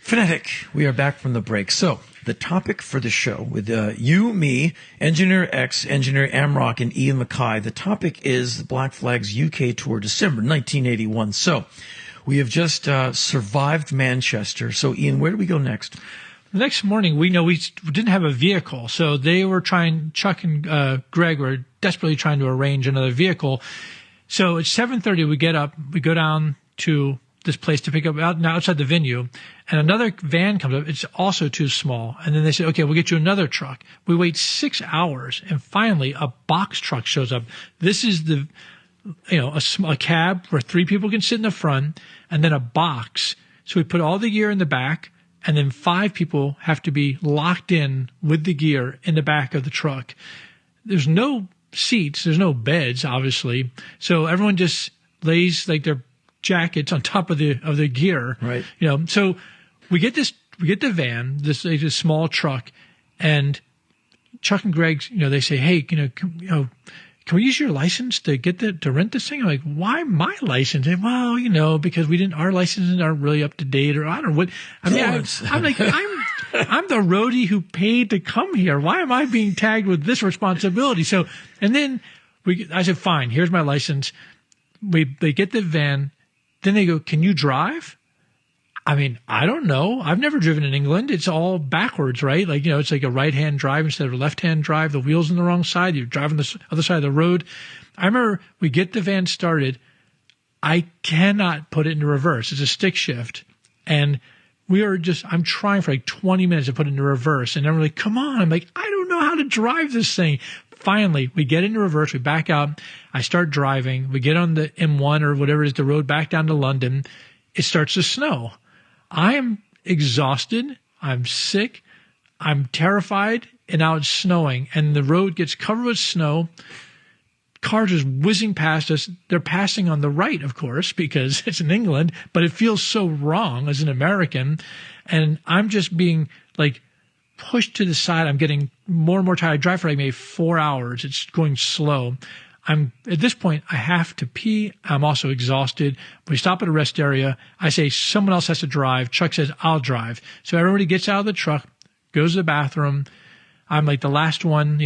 Phonetic, we are back from the break. So, the topic for the show with you, me, Engineer X, Engineer Amrock, and Ian Mackaye. The topic is the Black Flag's UK tour, December 1981. So, we have just survived Manchester. So, Ian, where do we go next? The next morning, we didn't have a vehicle, so they were Chuck and Greg were desperately trying to arrange another vehicle. So at 7:30, we get up, we go down to this place to pick up outside the venue, and another van comes up. It's also too small. And then they say, okay, we'll get you another truck. We wait 6 hours, and finally a box truck shows up. This is a cab where 3 people can sit in the front, and then a box. So we put all the gear in the back, and then 5 people have to be locked in with the gear in the back of the truck. There's no seats. There's no beds, obviously. So everyone just lays their jackets on top of the gear. Right. So we get the van, this small truck, and Chuck and Greg, they say, hey, can we use your license to rent this thing? I'm like, why my license? And, well, because our licenses aren't really up to date, or I don't know what. I mean, I'm like, I'm the roadie who paid to come here. Why am I being tagged with this responsibility? So, and then I said, fine, here's my license. They get the van. Then they go, can you drive? I mean, I don't know. I've never driven in England. It's all backwards, right? It's like a right-hand drive instead of a left-hand drive. The wheel's on the wrong side. You're driving the other side of the road. I remember we get the van started. I cannot put it into reverse. It's a stick shift. And I'm trying for 20 minutes to put it into reverse. And I'm like, come on. I'm like, I don't know how to drive this thing. Finally, we get into reverse. We back out. I start driving. We get on the M1 or whatever it is, the road back down to London. It starts to snow. I am exhausted. I'm sick. I'm terrified. And now it's snowing. And the road gets covered with snow. Cars are whizzing past us. They're passing on the right, of course, because it's in England. But it feels so wrong as an American. And I'm just being pushed to the side. I'm getting more and more tired. I drive for maybe 4 hours. It's going slow. At this point, I have to pee. I'm also exhausted. We stop at a rest area. I say, someone else has to drive. Chuck says, I'll drive. So everybody gets out of the truck, goes to the bathroom. I'm the last one,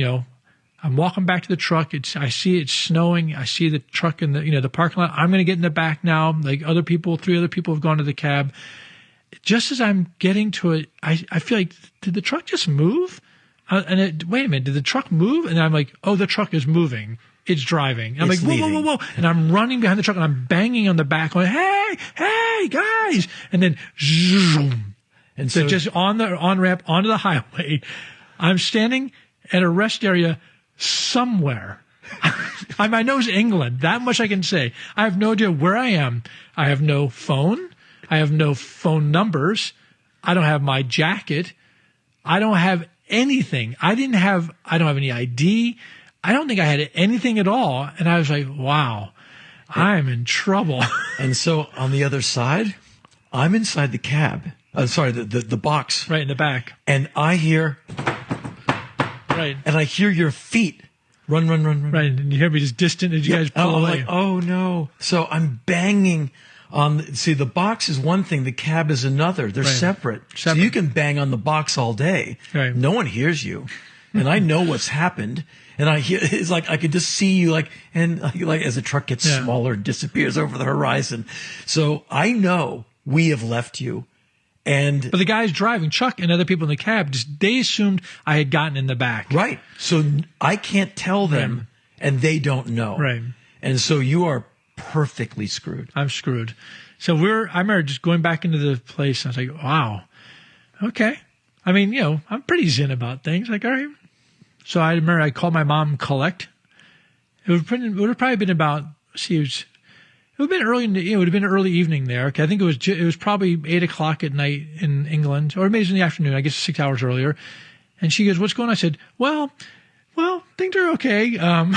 I'm walking back to the truck. I see it's snowing. I see the truck in the parking lot. I'm going to get in the back now. 3 other people have gone to the cab. Just as I'm getting to it, I feel like, did the truck just move? Wait a minute, did the truck move? And I'm like, oh, the truck is moving. It's driving. And I'm like, whoa, whoa. And I'm running behind the truck and I'm banging on the back going, hey, guys. And then zoom. And so just on ramp onto the highway, I'm standing at a rest area somewhere. I know it's England. That much I can say. I have no idea where I am. I have no phone. I have no phone numbers. I don't have my jacket. I don't have anything. I don't have any ID. I don't think I had anything at all. And I was like, wow, I'm in trouble. And so on the other side, I'm inside the cab. The box. Right in the back. And I hear, right. And I hear your feet run, run, run, run. Right. And you hear me just distant as you guys pull I'm away. like, oh no. So I'm banging on, see, the box is one thing, the cab is another. They're separate. So you can bang on the box all day. Right. No one hears you. And I know what's happened. And I hear, it's like, I could just see you like as the truck gets smaller and disappears over the horizon. So I know we have left you. But the guys driving, Chuck and other people in the cab, they assumed I had gotten in the back. Right. So I can't tell them and they don't know. Right. And so you are perfectly screwed. I'm screwed. So I remember just going back into the place and I was like, wow, okay. I mean, I'm pretty zen about things. Like, all right. So I remember I called my mom collect. It would have probably been about, it would have been early. It would have been early evening there. Okay, I think it was probably 8:00 at night in England, or maybe it was in the afternoon. I guess 6 hours earlier. And she goes, "What's going on?" I said, "Well, things are okay. I'm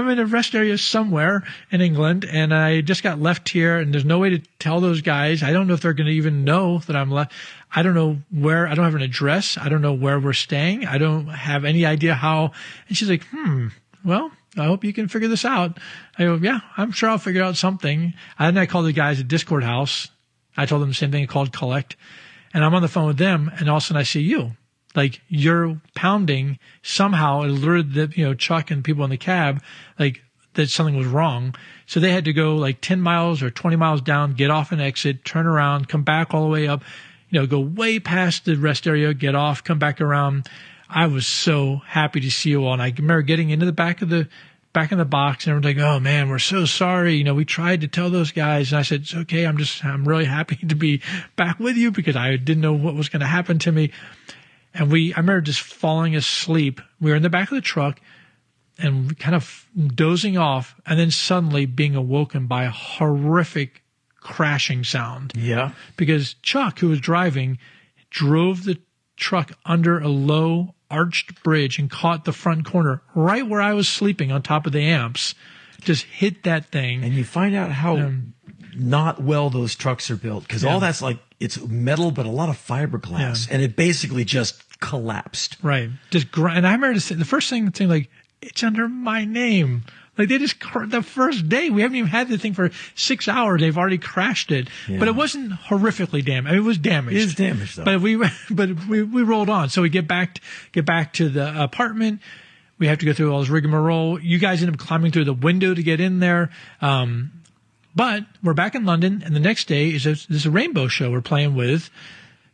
in a rest area somewhere in England, and I just got left here, and there's no way to tell those guys. I don't know if they're going to even know that I'm left. I don't know where. I don't have an address. I don't know where we're staying. I don't have any idea how." And she's like, well, I hope you can figure this out. I go, yeah, I'm sure I'll figure out something. And then I called the guys at Discord House. I told them the same thing. I called collect. And I'm on the phone with them. And all of a sudden I see you. Like, you're pounding. Somehow it alerted the, Chuck and people in the cab, like, that something was wrong. So they had to go like 10 miles or 20 miles down, get off an exit, turn around, come back all the way up, go way past the rest area, get off, come back around. I was so happy to see you all. And I remember getting into the back in the box and everyone's like, oh man, we're so sorry. We tried to tell those guys. And I said, it's okay. I'm really happy to be back with you because I didn't know what was going to happen to me. And I remember just falling asleep. We were in the back of the truck and kind of dozing off and then suddenly being awoken by a horrific crashing sound. Yeah. Because Chuck, who was driving, drove the truck under a low arched bridge and caught the front corner right where I was sleeping on top of the amps. Just hit that thing. And you find out how not well those trucks are built because all that's like, it's metal, but a lot of fiberglass. And it basically just collapsed. Right. And I remember the first thing saying like, it's under my name. Like the first day, we haven't even had the thing for 6 hours. They've already crashed it, but it wasn't horrifically damaged. I mean, it was damaged. It is damaged though. But we rolled on. So we get back to the apartment. We have to go through all this rigmarole. You guys end up climbing through the window to get in there. But we're back in London, and the next day is a rainbow show. We're playing with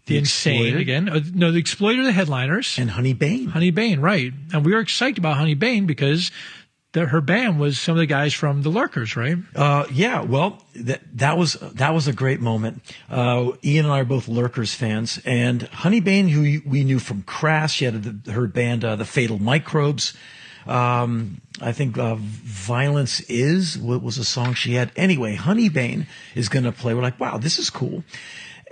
the Insane again. No, the Exploitor, the headliners, and Honey Bane. Honey Bane, right? And we were excited about Honey Bane because her band was some of the guys from the Lurkers, right? Yeah. Well, that was a great moment. Ian and I are both Lurkers fans, and Honey Bane, who we knew from Crass, she had her band, the Fatal Microbes. I think Violence Is what was a song she had. Anyway, Honey Bane is going to play. We're like, wow, this is cool.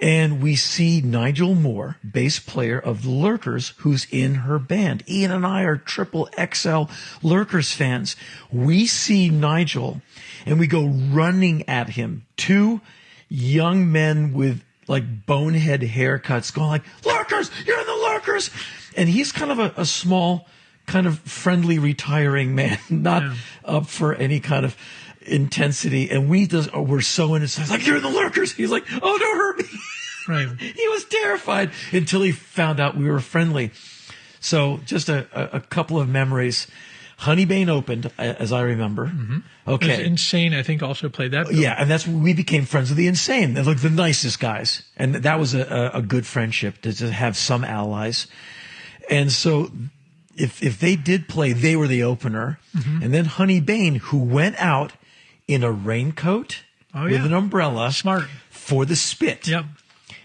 And we see Nigel Moore, bass player of the Lurkers, who's in her band. Ian and I are triple XL Lurkers fans. We see Nigel and we go running at him. Two young men with like bonehead haircuts going like, Lurkers, you're in the Lurkers. And he's kind of a small, kind of friendly, retiring man, not up for any kind of intensity. And we're so innocent. It's like, you're in the Lurkers. He's like, oh, don't hurt me. Right. He was terrified until he found out we were friendly. So just a couple of memories. Honey Bane opened, as I remember. Mm-hmm. Okay. Insane, I think, also played that. Yeah, and that's when we became friends with the Insane. They're like the nicest guys. And that was a good friendship to have some allies. And so if they did play, they were the opener. Mm-hmm. And then Honey Bane, who went out in a raincoat with an umbrella. Smart. For the Spit. Yep.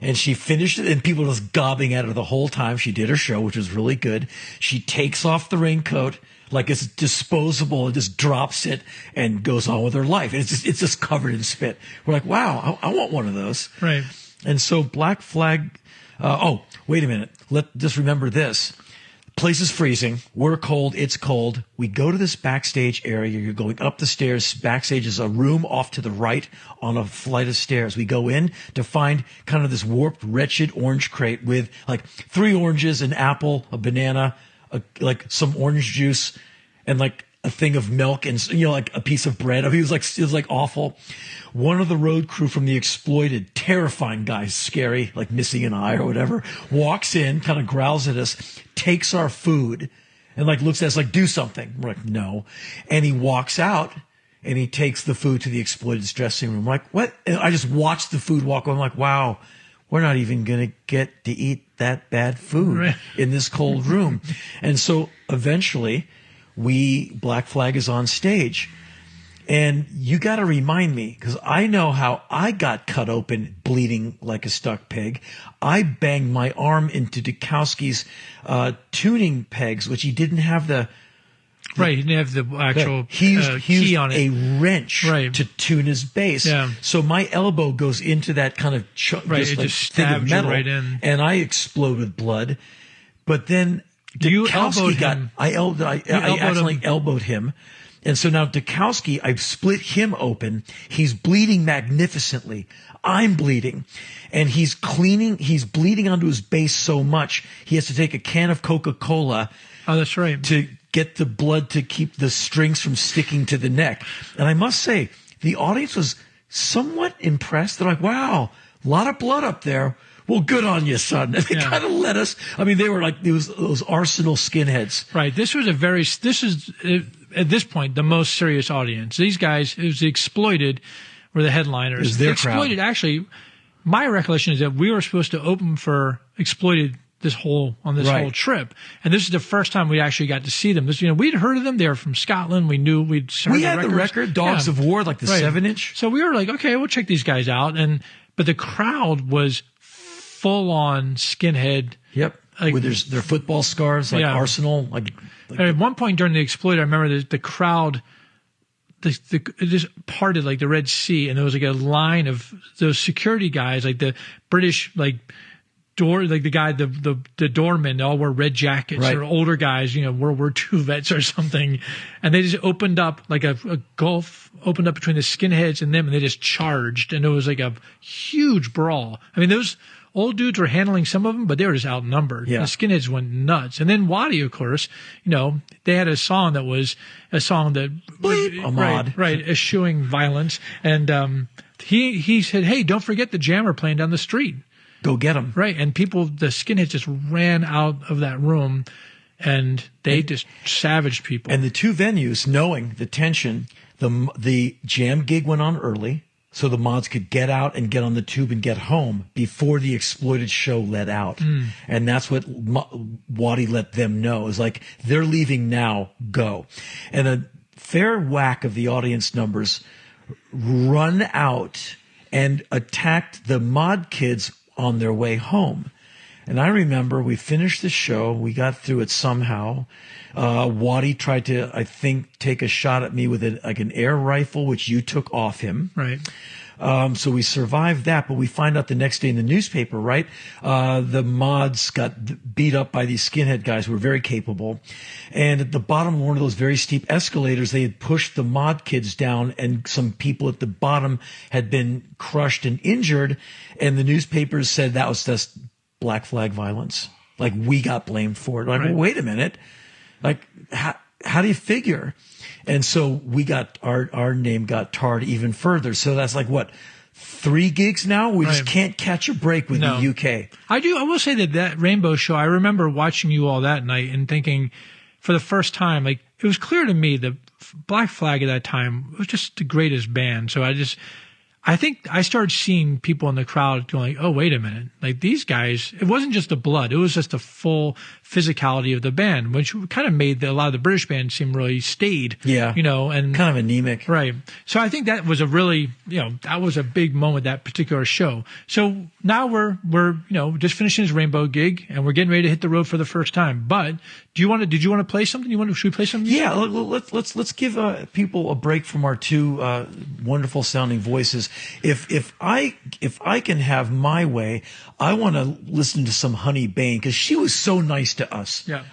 And she finished it, and people were just gobbing at her the whole time. She did her show, which was really good. She takes off the raincoat like it's disposable and just drops it and goes on with her life. And it's just covered in spit. We're like, wow, I want one of those. Right. And so Black Flag. Wait a minute. Just remember this. Place is freezing. We're cold. It's cold. We go to this backstage area. You're going up the stairs. Backstage is a room off to the right on a flight of stairs. We go in to find kind of this warped, wretched orange crate with like 3 oranges, an apple, a banana, like some orange juice, and like a thing of milk and, you know, like a piece of bread. I mean, it was like awful. One of the road crew from the Exploited, terrifying guy, scary, like missing an eye or whatever, walks in, kind of growls at us, takes our food, and like looks at us like, do something. We're like, no. And he walks out and he takes the food to the Exploited's dressing room. We're like, what? And I just watched the food walk away. I'm like, wow, we're not even going to get to eat that bad food in this cold room. And so eventually Black Flag is on stage. And you got to remind me, because I know how I got cut open, bleeding like a stuck pig. I banged my arm into Dukowski's tuning pegs, which he didn't have the right. He didn't have the actual he key used on it. A wrench to tune his bass. Yeah. So my elbow goes into that kind of just thing of metal, right in. and I explode with blood. But then Dukowski I actually elbowed him. And so now Dukowski, I've split him open. He's bleeding magnificently. I'm bleeding. And he's bleeding onto his bass so much, he has to take a can of Coca-Cola. Oh, that's right. To get the blood to keep the strings from sticking to the neck. And I must say, the audience was somewhat impressed. They're like, wow, a lot of blood up there. Well, good on you, son. And they kind of let us. I mean, they were like those Arsenal skinheads. Right. This is at this point the most serious audience. These guys, it was the Exploited, were the headliners. It was their Exploited, crowd. Actually, my recollection is that we were supposed to open for Exploited this whole trip, and this is the first time we actually got to see them. This, we'd heard of them. They were from Scotland. We knew we had the record, Dogs of War, like the 7-inch. So we were like, okay, we'll check these guys out. But the crowd was full on skinhead. Yep. Like, with their football scars, like Arsenal. Like at one point during the Exploited, I remember the crowd, it just parted like the Red Sea, and there was like a line of those security guys, like the British, like the doormen, they all wear red jackets. Or older guys, World War II vets or something. And they just opened up like a gulf opened up between the skinheads and them, and they just charged. And it was like a huge brawl. I mean, those old dudes were handling some of them, but they were just outnumbered. Yeah. The skinheads went nuts. And then Waddy, of course, they had a song that was eschewing violence. And he said, hey, don't forget the Jammer playing down the street. Go get them. Right. And the skinheads just ran out of that room, and they just savaged people. And the two venues, knowing the tension, the Jam gig went on early, so the mods could get out and get on the tube and get home before the Exploited show let out. And that's what Waddy let them know. Is like, they're leaving now, go. And a fair whack of the audience numbers run out and attacked the mod kids on their way home. And I remember we finished the show. We got through it somehow. Waddy tried to, I think, take a shot at me with an air rifle, which you took off him. Right. So we survived that, but we find out the next day in the newspaper, right? The mods got beat up by these skinhead guys who were very capable. And at the bottom of one of those very steep escalators, they had pushed the mod kids down, and some people at the bottom had been crushed and injured. And the newspapers said that was just Black Flag violence. Like, we got blamed for it. Like, well, wait a minute. Like, how do you figure? And so we got our name got tarred even further. So that's like, what, 3 gigs now? We just can't catch a break with the UK. I will say that Rainbow show, I remember watching you all that night and thinking, for the first time, like, it was clear to me that Black Flag at that time was just the greatest band. So I think I started seeing people in the crowd going, oh, wait a minute. Like, these guys, it wasn't just the blood. It was just the full physicality of the band, which kind of made a lot of the British bands seem really staid. Yeah. And kind of anemic. Right. So I think that was a really, that was a big moment, that particular show. So now we're just finishing this Rainbow gig, and we're getting ready to hit the road for the first time. But did you want to play something? Should we play something? Yeah. Let's give people a break from our two wonderful sounding voices. If I can have my way, I want to listen to some Honey Bane, because she was so nice to us. Yeah.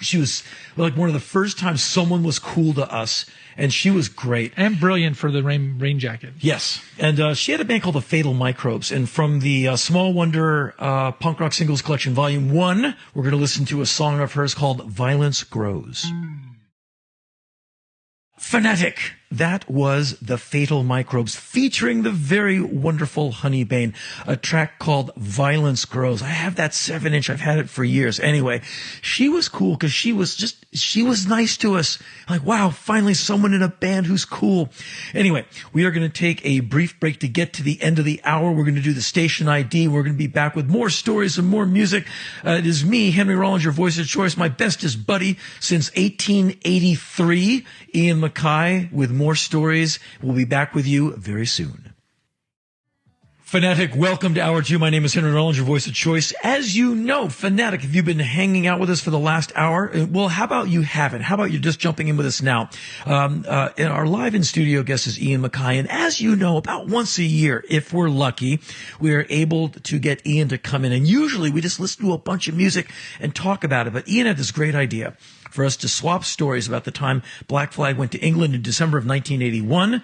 She was like one of the first times someone was cool to us, and she was great. And brilliant for the rain jacket. Yes. And she had a band called the Fatal Microbes. And from the Small Wonder Punk Rock Singles Collection Volume 1, we're going to listen to a song of hers called Violence Grows. Phonetic. That was The Fatal Microbes featuring the very wonderful Honeybane, a track called Violence Grows. I have that 7-inch. I've had it for years. Anyway, she was cool because she was nice to us. Like, wow, finally someone in a band who's cool. Anyway, we are going to take a brief break to get to the end of the hour. We're going to do the station ID. We're going to be back with more stories and more music. It is me, Henry Rollins, your voice of choice, my bestest buddy since 1883, Ian Mackaye, with more stories. We'll be back with you very soon. Fanatic, welcome to Hour 2. My name is Henry Rollins, your voice of choice. As you know, Fanatic, if you've been hanging out with us for the last hour, well, how about you haven't? How about you just jumping in with us now? Our live in studio guest is Ian Mackaye. And as you know, about once a year, if we're lucky, we are able to get Ian to come in. And usually we just listen to a bunch of music and talk about it. But Ian had this great idea for us to swap stories about the time Black Flag went to England in December of 1981.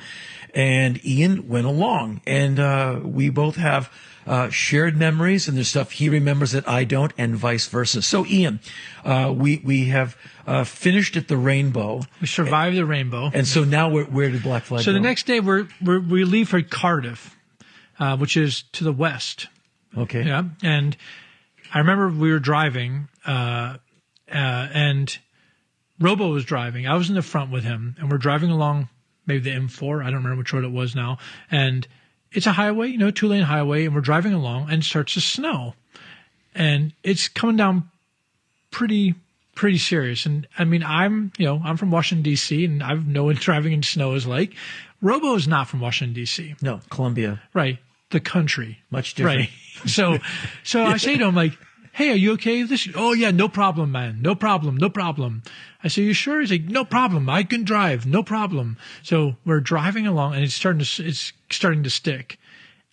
And Ian went along, and we both have shared memories, and there's stuff he remembers that I don't, and vice versa. So, Ian, we have finished at the Rainbow. We survived the Rainbow, and so now where did Black Flag go? So the next day we leave for Cardiff, which is to the west. Okay. Yeah, and I remember we were driving, and Robo was driving. I was in the front with him, and we're driving along. Maybe the M4. I don't remember which road it was now. And it's a highway, 2-lane highway, and we're driving along and it starts to snow. And it's coming down pretty serious. And I mean, I'm from Washington, D.C., and I know what driving in snow is like. Robo is not from Washington, D.C. No, Columbia. Right. The country. Much different. Right. So I say to him, like, hey, are you okay with this? Oh, yeah, no problem, man. No problem. I say, you sure? He's like, no problem. I can drive. No problem. So we're driving along, and it's starting to stick.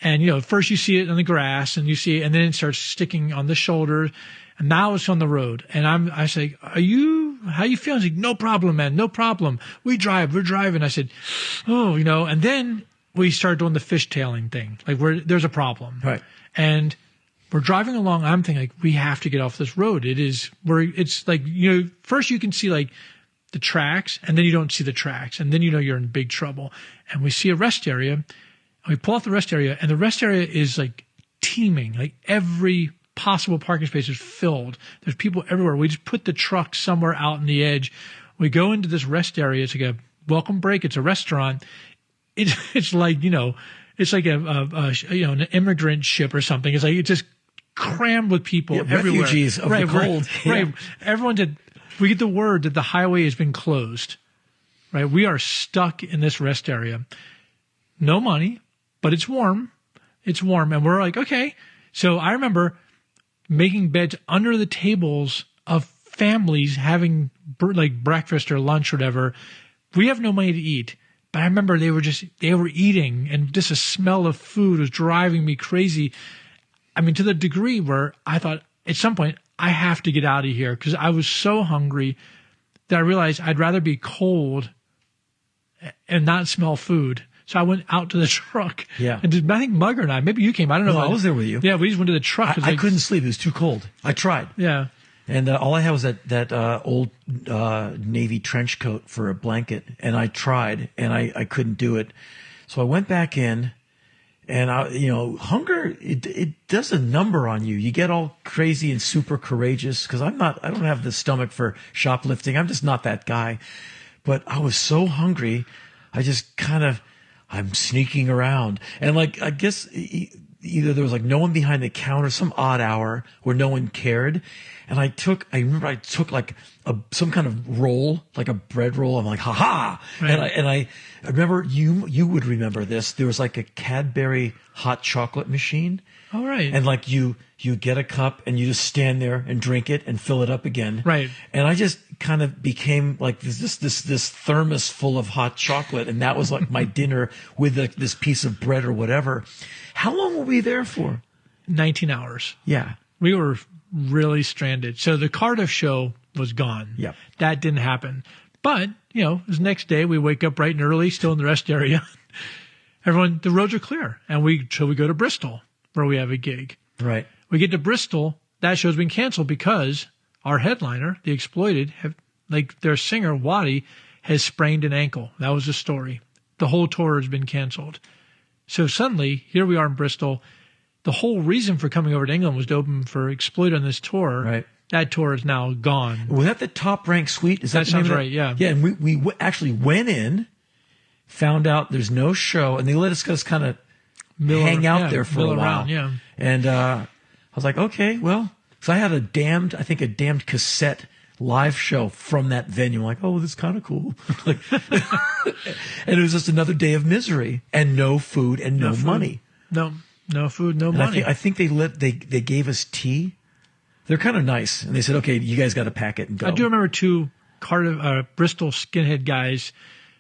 And, first you see it on the grass, and you see it, and then it starts sticking on the shoulder. And now it's on the road. And I say, how you feeling? He's like, no problem, man. No problem. We're driving. I said, oh, and then we started doing the fishtailing thing. Like, there's a problem. Right. And we're driving along. I'm thinking, like, we have to get off this road. It's like, first you can see like the tracks, and then you don't see the tracks, and then you're in big trouble. And we see a rest area, and we pull off the rest area, and the rest area is like teeming. Like every possible parking space is filled. There's people everywhere. We just put the truck somewhere out on the edge. We go into this rest area. It's like a welcome break. It's a restaurant. It's like, it's like an immigrant ship or something. It's like, it's just crammed with people everywhere. Refugees of the cold. Right. We get the word that the highway has been closed. Right. We are stuck in this rest area. No money, but it's warm. And we're like, okay. So I remember making beds under the tables of families having like breakfast or lunch or whatever. We have no money to eat. But I remember they were eating, and just the smell of food was driving me crazy. I mean, to the degree where I thought at some point I have to get out of here, because I was so hungry that I realized I'd rather be cold and not smell food. So I went out to the truck. Yeah. And I think Mugger and maybe you came. I don't know. No, I was there with you. Yeah, we just went to the truck. I couldn't sleep. It was too cold. I tried. Yeah. And all I had was that old Navy trench coat for a blanket, and I tried, and I couldn't do it. So I went back in, and hunger it does a number on you. You get all crazy and super courageous, because I don't have the stomach for shoplifting. I'm just not that guy. But I was so hungry, I just I'm sneaking around, and like I guess either there was like no one behind the counter, some odd hour where no one cared. And I remember I took like some kind of roll, like a bread roll. I'm like, ha. Right. And I remember you would remember this. There was like a Cadbury hot chocolate machine. Oh, right. And like you get a cup and you just stand there and drink it and fill it up again. Right. And I just kind of became like this thermos full of hot chocolate. And that was like my dinner with this piece of bread or whatever. How long were we there for? 19 hours. Yeah. We were really stranded. So the Cardiff show was gone. Yep. That didn't happen. But, it was the next day. We wake up bright and early, still in the rest area. The roads are clear. And we go to Bristol, where we have a gig. Right. We get to Bristol. That show's been canceled because our headliner, The Exploited, their singer, Waddy, has sprained an ankle. That was the story. The whole tour has been canceled. So suddenly, here we are in Bristol. The whole reason for coming over to England was to open for Exploit on this tour. Right. That tour is now gone. Was that the top ranked suite? Is that sounds right, yeah. Yeah, and we actually went in, found out there's no show, and they let us just kind of hang out there for a while. Around, yeah. And I was like, okay, well, because I had a damned cassette live show from that venue. I'm like, oh, this is kind of cool. Like, and it was just another day of misery and no food and no money. No food, no money. I think they gave us tea. They're kind of nice, and they said, okay, you guys got to pack it and go. I do remember two Bristol skinhead guys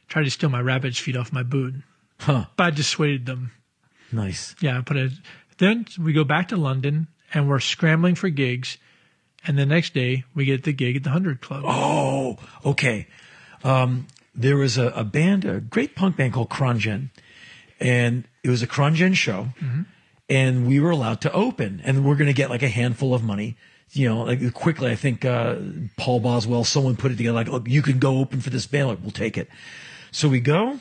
tried to steal my rabbit's feet off my boot. Huh. But I dissuaded them. Nice. Yeah, then we go back to London, and we're scrambling for gigs, and the next day we get the gig at the 100 Club. Oh, okay. There was a band, a great punk band called Krongen, and it was a Krongen show, and we were allowed to open, and we're going to get like a handful of money. You know, like quickly, I think Paul Boswell, someone put it together, like, oh, you can go open for this band, like, we'll take it. So we go,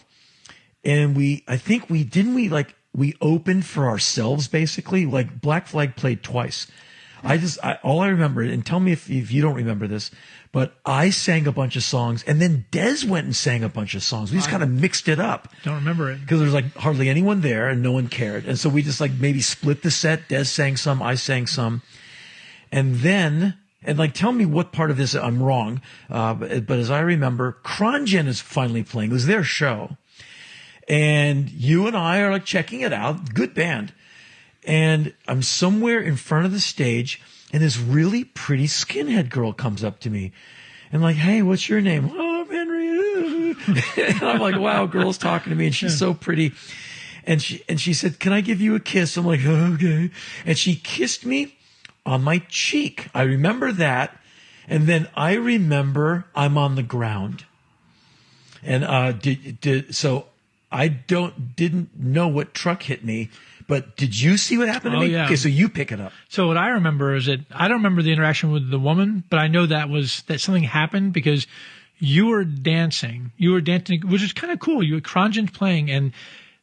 and we opened for ourselves, basically. Like, Black Flag played twice. All I remember, and tell me if you don't remember this, but I sang a bunch of songs, and then Des went and sang a bunch of songs. We just kind of mixed it up. Don't remember it. Because there was like hardly anyone there, and no one cared. And so we just like maybe split the set. Des sang some, I sang some. And then, and like, tell me what part of this I'm wrong. But as I remember, Krongen is finally playing. It was their show. And you and I are like checking it out. Good band. And I'm somewhere in front of the stage, and this really pretty skinhead girl comes up to me and like, hey, what's your name? Oh, I'm Henry. And I'm like, wow, girl's talking to me, and she's so pretty. And she said, can I give you a kiss? I'm like, oh, okay. And she kissed me on my cheek. I remember that. And then I remember I'm on the ground. And so I didn't know what truck hit me, but did you see what happened to me? Yeah. Okay, so you pick it up. So what I remember is that I don't remember the interaction with the woman, but I know that something happened because you were dancing, which is kind of cool. You were Krongen playing, and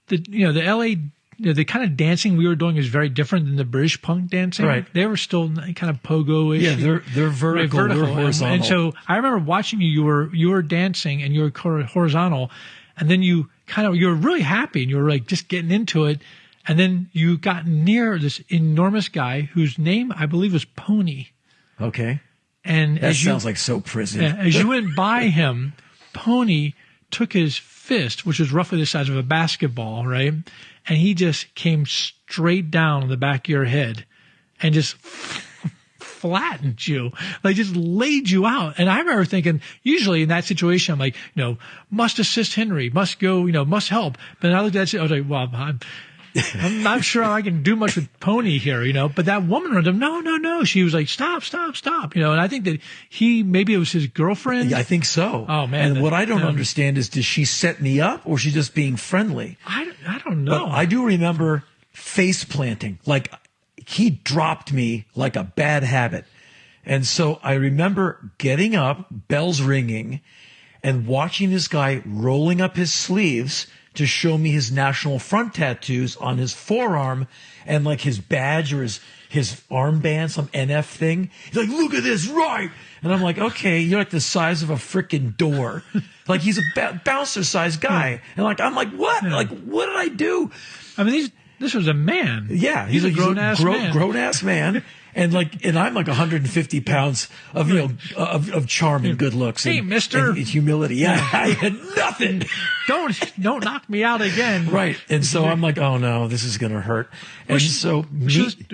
the LA, the kind of dancing we were doing is very different than the British punk dancing. Right. They were still kind of pogo-ish. Yeah, they're vertical. We're horizontal. And so I remember watching you. You were dancing and you were horizontal, and then you were really happy and you were like just getting into it. And then you got near this enormous guy whose name I believe was Pony. Okay. And that sounds like so prison. As you went by him, Pony took his fist, which was roughly the size of a basketball, right? And he just came straight down the back of your head and just flattened you, like just laid you out. And I remember thinking, usually in that situation, I'm like, must assist Henry, must go, must help. But I looked at it, I was like, well, I'm not sure I can do much with Pony here, but that woman runs him. No. She was like, stop. And I think that maybe it was his girlfriend. Yeah, I think so. Oh man. And what I don't understand is, does she set me up or is she just being friendly? I don't know. But I do remember face planting. Like, he dropped me like a bad habit. And so I remember getting up, bells ringing, and watching this guy rolling up his sleeves to show me his National Front tattoos on his forearm and like his badge or his armband, some NF thing. He's like, look at this, right? And I'm like, okay, you're like the size of a freaking door. Like, he's a bouncer-sized guy. And I'm like, what? Like, what did I do? I mean, this was a man. Yeah. He's a grown-ass man. Grown-ass man. And I'm like 150 pounds of charm and good looks. Hey, mister. And humility. Yeah. I had nothing. Don't knock me out again. Right. And so I'm like, oh no, this is going to hurt. And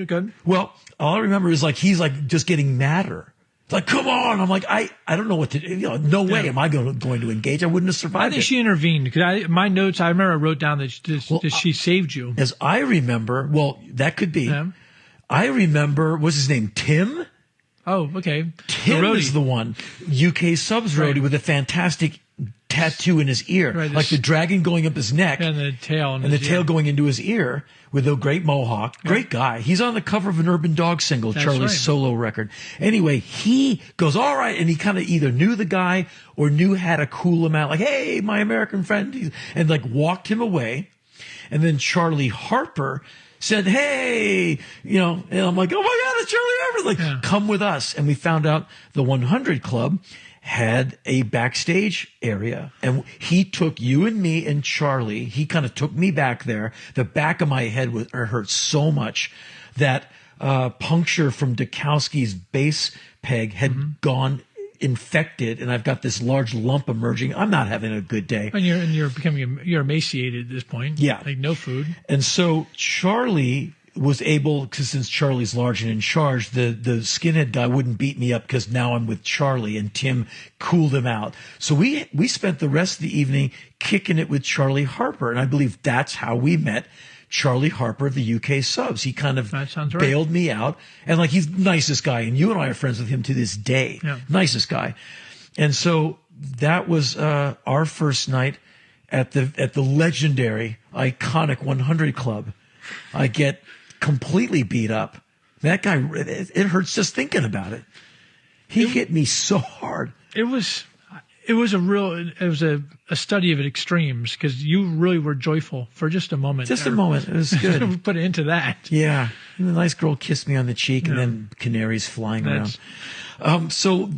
Good. Well, all I remember is like, he's like just getting madder. It's like, come on. I'm like, I don't know what to do. No way am I going to engage. I wouldn't have survived. I think she intervened because my notes, I remember I wrote down that she saved you. As I remember, well, that could be. Yeah. I remember, what's his name? Tim? Oh, okay. Tim is the one. UK Subs roadie with a fantastic tattoo in his ear, Right, like the dragon going up his neck. And the tail. And the tail going into his ear with a great mohawk. Great guy. He's on the cover of an Urban Dog single, That's Charlie's right. solo record. Anyway, he goes, all right. And he kind of either knew the guy or knew how to cool him out. Like, hey, my American friend. And like walked him away. And then Charlie Harper said, hey, you know, and I'm like, oh my God, it's Charlie Harper. Like, come with us. And we found out the 100 Club had a backstage area, and he took you and me and Charlie. He kind of took me back there. The back of my head hurt so much that puncture from Dukowski's bass peg had gone infected, and I've got this large lump emerging. I'm not having a good day. And you're emaciated at this point. Yeah. Like no food. And so Charlie was able, because since Charlie's large and in charge, the skinhead guy wouldn't beat me up because now I'm with Charlie, and Tim cooled him out. So we spent the rest of the evening kicking it with Charlie Harper, and I believe that's how we met Charlie Harper of the UK Subs. He kind of bailed me out, and like, he's the nicest guy, and you and I are friends with him to this day. Yeah. Nicest guy. And so that was our first night at the legendary, iconic 100 Club. I get completely beat up. That guy, it hurts just thinking about it. He hit me so hard. It was a study of extremes, because you really were joyful for just a moment. Just a moment. It was good. Put it into that. Yeah. And the nice girl kissed me on the cheek, and then canaries flying around. So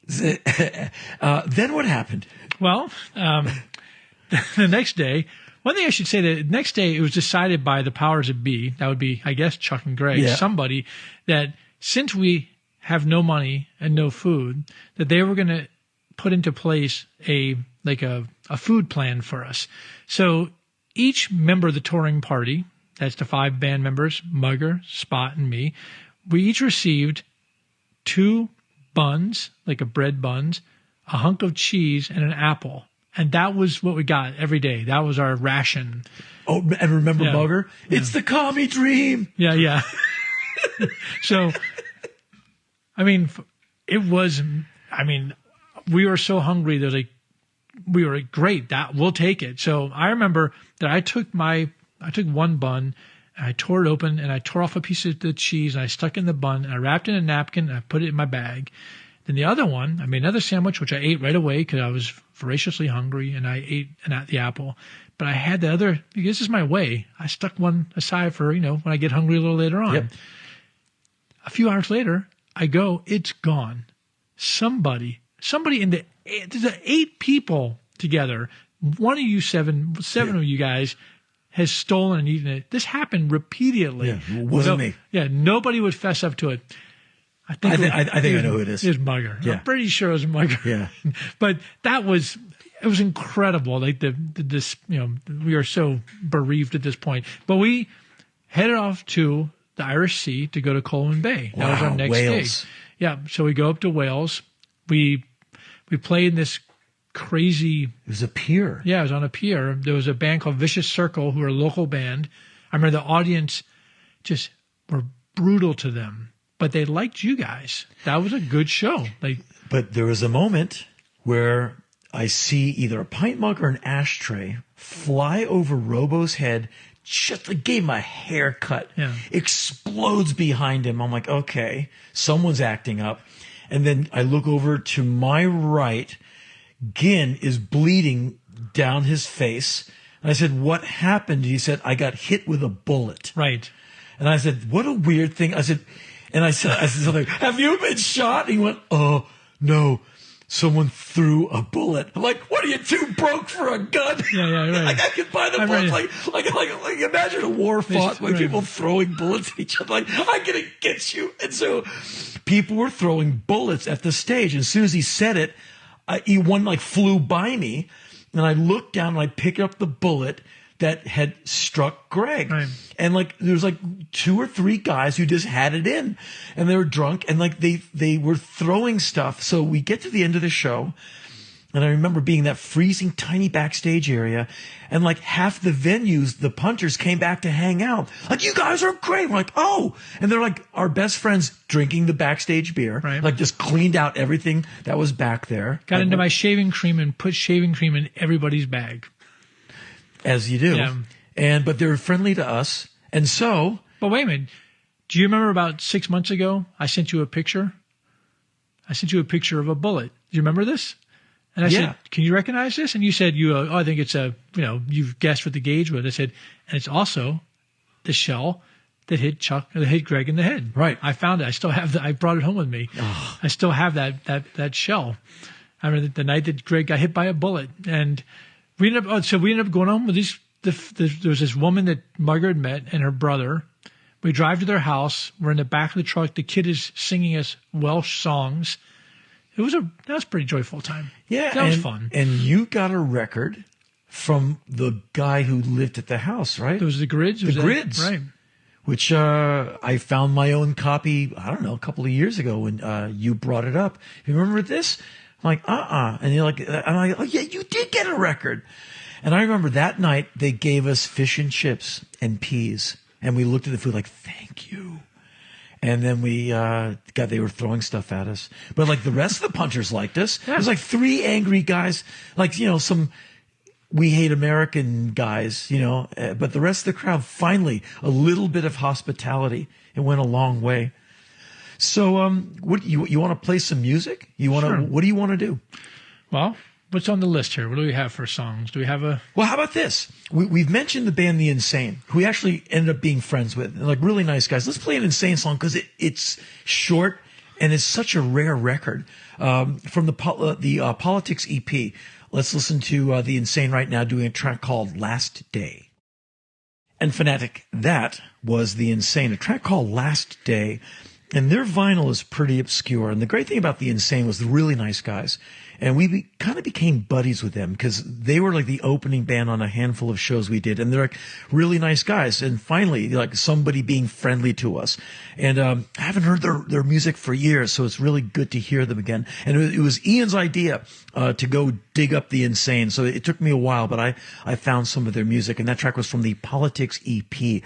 then what happened? Well, the next day, one thing I should say, the next day it was decided by the powers that be, that would be, I guess, Chuck and Greg, somebody, that since we have no money and no food, that they were going to put into place a food plan for us. So each member of the touring party, that's the 5 band members, Mugger, Spot, and me, we each received 2 buns, like a bread buns, a hunk of cheese, and an apple. And that was what we got every day. That was our ration. Oh, and remember Mugger? Yeah. It's the commie dream. Yeah, yeah. So, I mean, we were so hungry that we were like, great, that we'll take it. So I remember that I took one bun, and I tore it open, and I tore off a piece of the cheese, and I stuck it in the bun, and I wrapped it in a napkin, and I put it in my bag. Then the other one, I made another sandwich, which I ate right away because I was voraciously hungry, and I ate the apple. But I had the other, because this is my way. I stuck one aside for, when I get hungry a little later on. Yep. A few hours later, I go, it's gone. Somebody there's 8 people together. One of you seven of you guys has stolen and eaten it. This happened repeatedly. Yeah, it wasn't me. Yeah, nobody would fess up to it. I think I know who it is. It was Mugger. Yeah. I'm pretty sure it was Mugger. Yeah. But it was incredible. Like we are so bereaved at this point. But we headed off to the Irish Sea to go to Colwyn Bay. That was our next Wales. gig. Yeah. So we go up to Wales. We played in this crazy. It was a pier. Yeah, it was on a pier. There was a band called Vicious Circle, who were a local band. I remember the audience just were brutal to them. But they liked you guys. That was a good show. But there was a moment where I see either a pint mug or an ashtray fly over Robo's head, just like gave him a haircut, explodes behind him. I'm like, okay, someone's acting up. And then I look over to my right. Ginn is bleeding down his face. And I said, what happened? He said, I got hit with a bullet. Right. And I said, what a weird thing. I said something, have you been shot? And he went, oh, no, someone threw a bullet. I'm like, what are you too broke for a gun? Yeah, right. Like I could buy the bullets. Like imagine a war fought by people throwing bullets at each other. Like, I'm going to get you. And so people were throwing bullets at the stage. And as soon as he said it, one flew by me, and I looked down and I picked up the bullet that had struck Greg. Right. And there was 2 or 3 guys who just had it in, and they were drunk, and they were throwing stuff. So we get to the end of the show, And I remember being in that freezing tiny backstage area, and like half the venues, the punters came back to hang out. Like, you guys are great. We're like, oh. And they're like our best friends drinking the backstage beer. Right. Like just cleaned out everything that was back there. Got into my shaving cream and put shaving cream in everybody's bag. As you do. Yeah. But they were friendly to us. And so. But wait a minute. Do you remember about 6 months ago, I sent you a picture? I sent you a picture of a bullet. Do you remember this? And I said, can you recognize this? And you said, I think it's you've guessed what the gauge was. I said, and it's also the shell that hit Greg in the head. Right. I found it. I still have I brought it home with me. Oh. I still have that shell. I remember the night that Greg got hit by a bullet. And we ended up going home with these, there was this woman that Margaret met and her brother. We drive to their house. We're in the back of the truck. The kid is singing us Welsh songs. That was a pretty joyful time. Yeah. That was fun. And you got a record from the guy who lived at the house, right? It was the Grids? Grids. Right. Which I found my own copy, I don't know, a couple of years ago when you brought it up. You remember this? I'm like, And you're like, I'm like, oh, yeah, you did get a record. And I remember that night they gave us fish and chips and peas. And we looked at the food like, thank you. And then they were throwing stuff at us. But like the rest of the punters liked us. Yeah. It was like 3 angry guys, like, some we hate American guys, but the rest of the crowd, finally, a little bit of hospitality. It went a long way. So, what you want to play some music? Sure. What do you want to do? Well, what's on the list here? What do we have for songs? Do we have Well, how about this? We've mentioned the band The Insane, who we actually ended up being friends with. They're like really nice guys. Let's play an Insane song because it's short and it's such a rare record. From the Politics EP, let's listen to The Insane right now doing a track called Last Day. And Fanatic, that was The Insane, a track called Last Day. And their vinyl is pretty obscure. And the great thing about The Insane was the really nice guys. And we kind of became buddies with them because they were like the opening band on a handful of shows we did. And they're like really nice guys. And finally, like somebody being friendly to us. And I haven't heard their music for years, so it's really good to hear them again. And it was Ian's idea to go dig up The Insane. So it took me a while, but I found some of their music. And that track was from the Politics EP.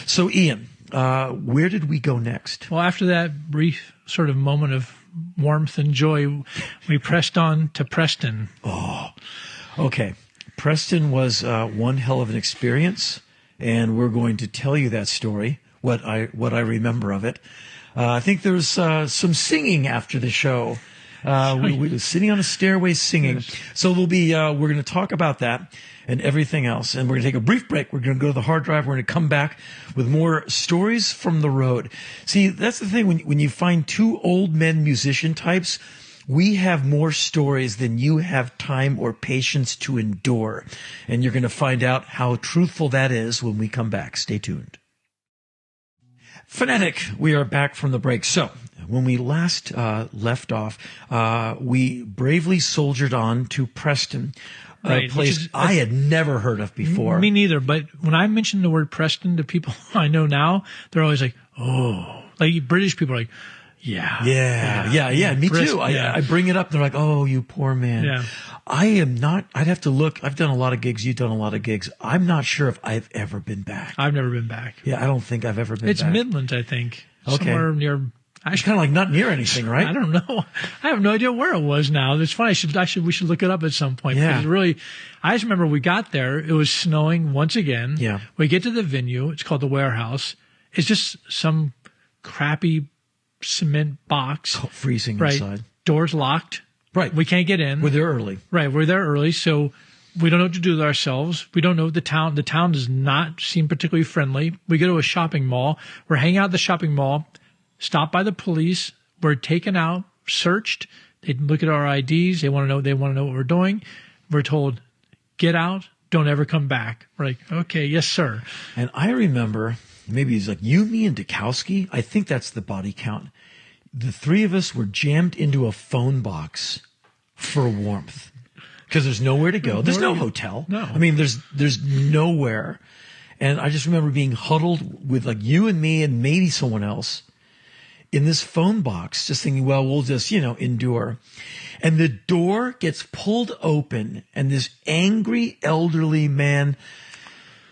So Ian, where did we go next? Well, after that brief sort of moment of warmth and joy, we pressed on to Preston. Oh, okay. Preston was one hell of an experience, and we're going to tell you that story, what I remember of it. I think there's some singing after the show. We were sitting on a stairway singing. Yes. So we're going to talk about that and everything else. And we're going to take a brief break. We're going to go to the hard drive. We're going to come back with more stories from the road. See, that's the thing. When you find 2 old men musician types, we have more stories than you have time or patience to endure. And you're going to find out how truthful that is when we come back. Stay tuned. Fanatic, we are back from the break. So, when we last left off, we bravely soldiered on to Preston, a place I had never heard of before. Me neither, but when I mention the word Preston to people I know now, they're always like, oh. Like British people are like, yeah. Me too. I bring it up, they're like, oh, you poor man. Yeah. I am not, I'd have to look. I've done a lot of gigs. You've done a lot of gigs. I'm not sure if I've ever been back. I've never been back. Yeah, I don't think I've ever been It's back. Midlands, I think. Okay. Somewhere near. It's kind of like not near anything, right? I don't know. I have no idea where it was now. It's funny. We should look it up at some point. Yeah. Really, I just remember we got there. It was snowing once again. Yeah. We get to the venue. It's called the Warehouse. It's just some crappy cement box. Oh, freezing right. inside. Doors locked. Right. We can't get in. We're there early. Right. We're there early. So we don't know what to do with ourselves. We don't know the town. The town does not seem particularly friendly. We go to a shopping mall. We're hanging out at the shopping mall, stopped by the police. We're taken out, searched. They look at our IDs. They want to know what we're doing. We're told, get out. Don't ever come back. We're like, okay, yes, sir. And I remember, maybe he's like, you, me, and Dukowski. I think that's the body count. The 3 of us were jammed into a phone box for warmth because there's nowhere to go. There's no hotel. No. I mean, there's nowhere. And I just remember being huddled with like you and me and maybe someone else in this phone box, just thinking, well, we'll just, endure. And the door gets pulled open, and this angry elderly man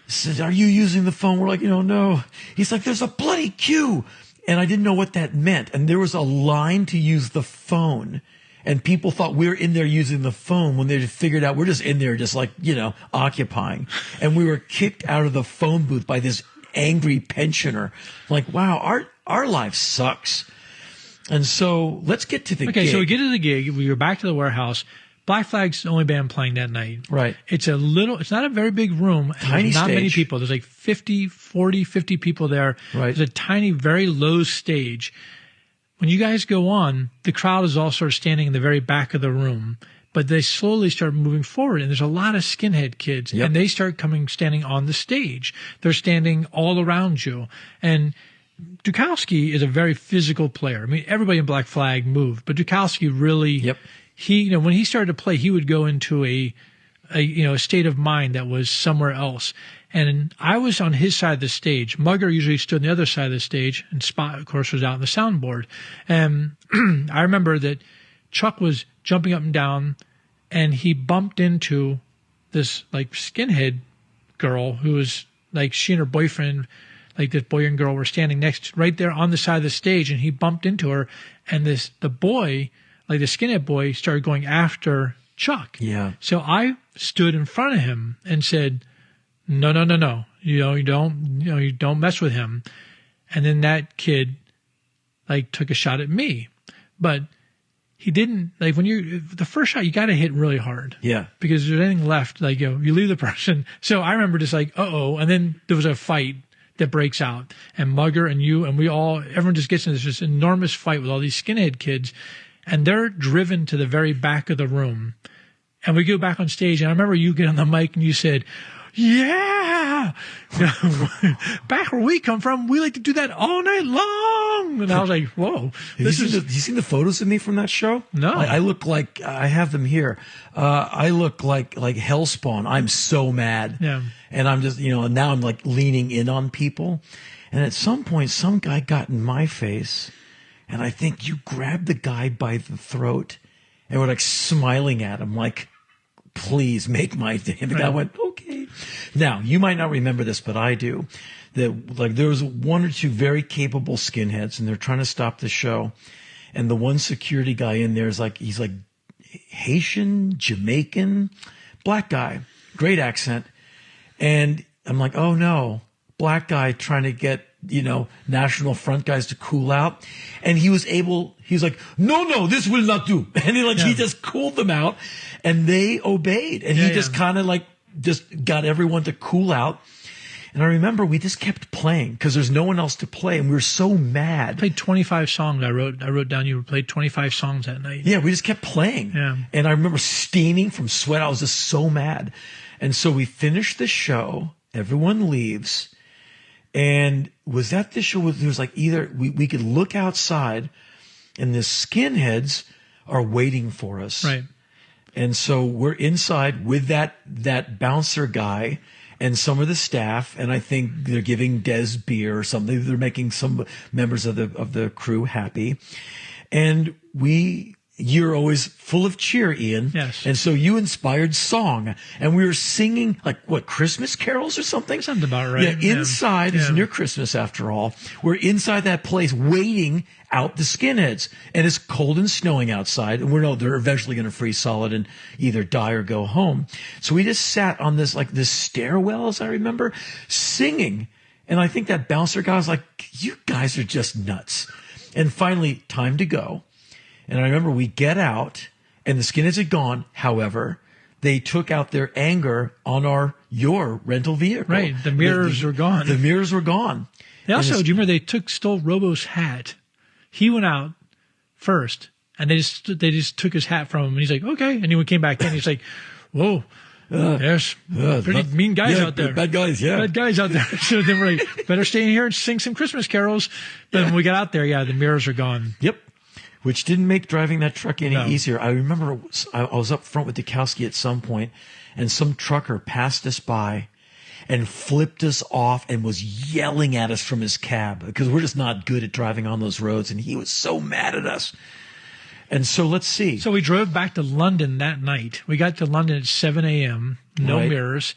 says, "Are you using the phone?" We're like, no. He's like, "There's a bloody queue." And I didn't know what that meant. And there was a line to use the phone. And people thought we were in there using the phone when they figured out we're just in there just like, occupying. And we were kicked out of the phone booth by this angry pensioner. Like, wow, our life sucks. And so let's get to the gig. Okay, so we get to the gig. We go back to the warehouse. Black Flag's the only band playing that night. Right. It's not a very big room. Tiny There's not stage. many people. There's like 50 people there. Right. There's a tiny, very low stage. When you guys go on, the crowd is all sort of standing in the very back of the room, but they slowly start moving forward, and there's a lot of skinhead kids, Yep. and they start standing on the stage. They're standing all around you. And Dukowski is a very physical player. I mean, everybody in Black Flag moved, but Dukowski really, Yep. he, when he started to play, he would go into a state of mind that was somewhere else. And I was on his side of the stage. Mugger usually stood on the other side of the stage, and Spot, of course, was out on the soundboard. And I remember that Chuck was jumping up and down, and he bumped into this like skinhead girl who was like, she and her boyfriend, like this boy and girl, were standing right there on the side of the stage, and he bumped into her, and the boy, like the skinhead boy, started going after Chuck. Yeah. So I stood in front of him and said, No. You don't mess with him. And then that kid like took a shot at me, but he didn't, like, when the first shot, you got to hit really hard. Yeah. Because if there's anything left, like, you leave the person. So I remember just like, uh-oh. And then there was a fight that breaks out, and Mugger and you and everyone just gets into this enormous fight with all these skinhead kids, and they're driven to the very back of the room. And we go back on stage, and I remember you get on the mic and you said, "Yeah, back where we come from, we like to do that all night long." And I was like, "Whoa, You seen the photos of me from that show? No. I look like, I have them here. I look like Hellspawn. I'm so mad. Yeah. And I'm just, now I'm like leaning in on people. And at some point, some guy got in my face, and I think you grabbed the guy by the throat and were like smiling at him like, "Please make my day." And the guy went, "Okay." Now, you might not remember this, but I do. That like there was one or two very capable skinheads, and they're trying to stop the show. And the one security guy in there is like, he's like Haitian, Jamaican, black guy, great accent. And I'm like, oh no, black guy trying to get, National Front guys to cool out. And he was like, no, this will not do. And he just cooled them out, and they obeyed. And he just kind of like, just got everyone to cool out. And I remember we just kept playing because there's no one else to play, and we were so mad. I played 25 songs. I wrote down you played 25 songs that night. Yeah, we just kept playing. Yeah. And I remember steaming from sweat. I was just so mad. And so we finished the show. Everyone leaves. And was that the show? There was like either we could look outside, and the skinheads are waiting for us. Right. And so we're inside with that bouncer guy and some of the staff, and I think they're giving Des beer or something. They're making some members of the crew happy. And you're always full of cheer, Ian. Yes. And so you inspired song, and we were singing like what, Christmas carols or something? Sounds about right. Yeah, inside. It's Yeah. near Christmas after all. We're inside that place waiting out the skinheads, and it's cold and snowing outside, and they're eventually going to freeze solid and either die or go home. So we just sat on this stairwell, as I remember, singing. And I think that bouncer guy was like, "You guys are just nuts." And finally, time to go. And I remember we get out, and the skinheads had gone. However, they took out their anger on your rental vehicle. Right. The mirrors were gone. The mirrors were gone. They also, do you remember they stole Robo's hat? He went out first, and they just took his hat from him. And he's like, "Okay," and he came back in. He's like, "Whoa, there's pretty mean guys out there. Bad guys, yeah. Bad guys out there." So then we're like, "Better stay in here and sing some Christmas carols." But when we got out there, the mirrors are gone. Yep. Which didn't make driving that truck any No. easier. I remember I was up front with Dukowski at some point, and some trucker passed us by, and flipped us off and was yelling at us from his cab because we're just not good at driving on those roads. And he was so mad at us. And so let's see. So we drove back to London that night. We got to London at 7 a.m., no mirrors.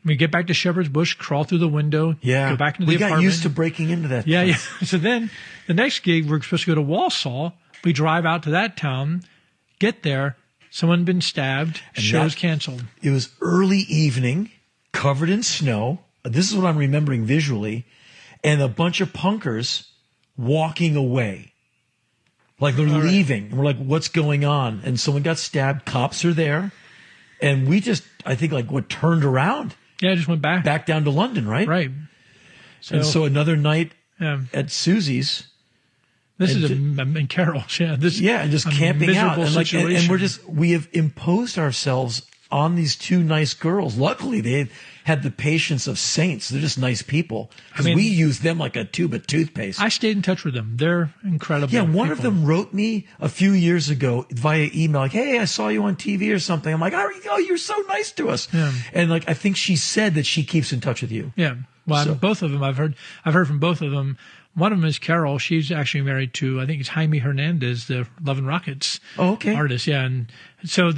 We get back to Shepherd's Bush, crawl through the window, go back into the apartment. We got used to breaking into that place. Yeah. So then the next gig, we're supposed to go to Walsall. We drive out to that town, get there, someone been stabbed, and show's canceled. It was early evening, covered in snow. This is what I'm remembering visually. And a bunch of punkers walking away. Like they're leaving. And we're like, what's going on? And someone got stabbed. Cops are there. And we just, I think, turned around. Yeah, just went back. Back down to London, right? Right. And so another night at Susie's. This is in Carroll's, and just camping out. And we have imposed ourselves on these two nice girls. Luckily, they had the patience of saints. They're just nice people. Because we use them like a tube of toothpaste. I stayed in touch with them. They're incredible. Yeah, one of them wrote me a few years ago via email, like, hey, I saw you on TV or something. I'm like, oh, you're so nice to us. Yeah. And I think she said that she keeps in touch with you. Yeah. Well, both of them, I've heard from both of them. One of them is Carol. She's actually married to, I think it's Jaime Hernandez, the Love and Rockets artist. Yeah. And so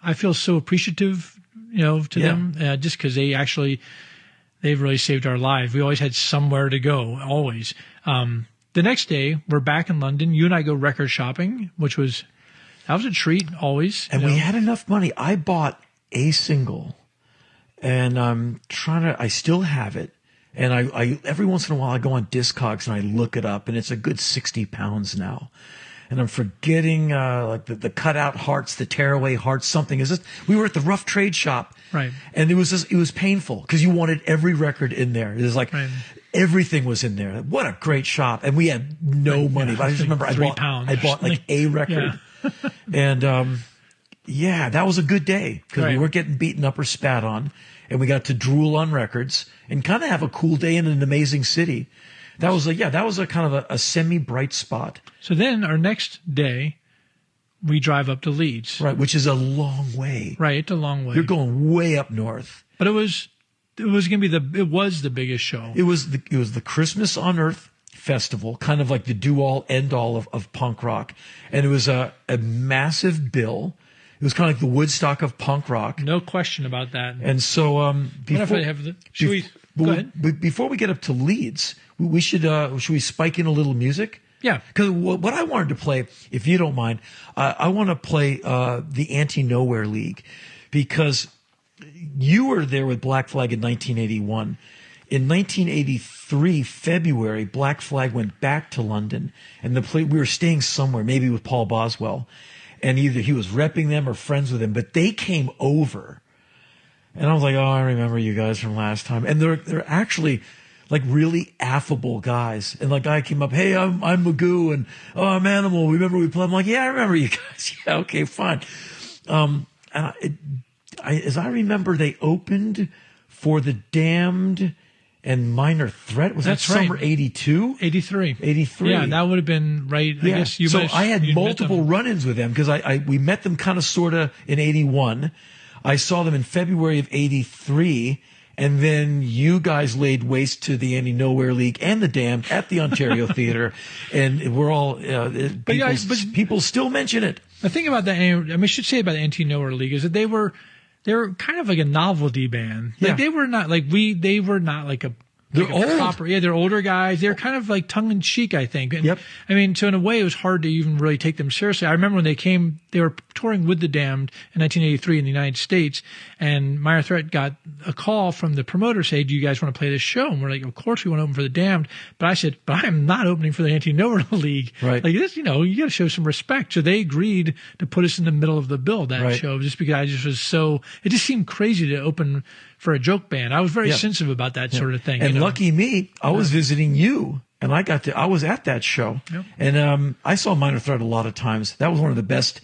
I feel so appreciative, to them, just because they've really saved our lives. We always had somewhere to go, always. The next day, we're back in London. You and I go record shopping, that was a treat, always. And we had enough money. I bought a single, and I still have it. And I every once in a while I go on Discogs and I look it up, and it's a good 60 pounds now. And I'm forgetting the cutout hearts, the tearaway hearts, something. We were at the rough trade shop, right? And it was painful because you wanted every record in there. It was like everything was in there. What a great shop! And we had no money, but I just remember I bought like a record, and that was a good day because we weren't getting beaten up or spat on. And we got to drool on records and kind of have a cool day in an amazing city. That was a kind of a semi-bright spot. So then our next day, we drive up to Leeds. Right, which is a long way. Right, it's a long way. You're going way up north. But it was the biggest show. It was the Christmas on Earth festival, kind of like the do-all, end-all of punk rock. And it was a massive bill. It was kind of like the Woodstock of punk rock. No question about that. And so before we get up to Leeds, should we spike in a little music? Yeah. Because what I wanted to play, if you don't mind, I want to play the Anti-Nowhere League, because you were there with Black Flag in 1981. In 1983, February, Black Flag went back to London, and we were staying somewhere, maybe with Paul Boswell. And either he was repping them or friends with them, but they came over. And I was like, oh, I remember you guys from last time. And they're actually like really affable guys. And like guy came up, hey, I'm Magoo, and I'm Animal. Remember we played? I'm like, yeah, I remember you guys. Yeah, okay, fine. As I remember, they opened for The Damned and Minor Threat. Was that summer 82? 83. 83. Yeah, that would have been right. Yeah. I guess I had multiple run-ins with them because we met them kind of sort of in 81. I saw them in February of 83. And then you guys laid waste to the Anti-Nowhere League and the Damned at the Ontario Theatre. And we're all, people still mention it. The thing about I should say about the Anti-Nowhere League is that they were kind of like a novelty band. Like they were not like they're old. Proper, they're older guys. They're kind of like tongue in cheek, I think. And, yep. I mean, so in a way, it was hard to even really take them seriously. I remember when they came, they were touring with the Damned in 1983 in the United States, and Minor Threat got a call from the promoter saying, do you guys want to play this show? And we're like, of course we want to open for the Damned. But I said, but I am not opening for the Anti-Nowhere League. Right. Like this, you got to show some respect. So they agreed to put us in the middle of the bill that show, just because I just was it just seemed crazy to open for a joke band. I was very sensitive about that sort of thing. And lucky me, I was visiting you, and I was at that show. Yep. And I saw Minor Threat a lot of times. That was one of the best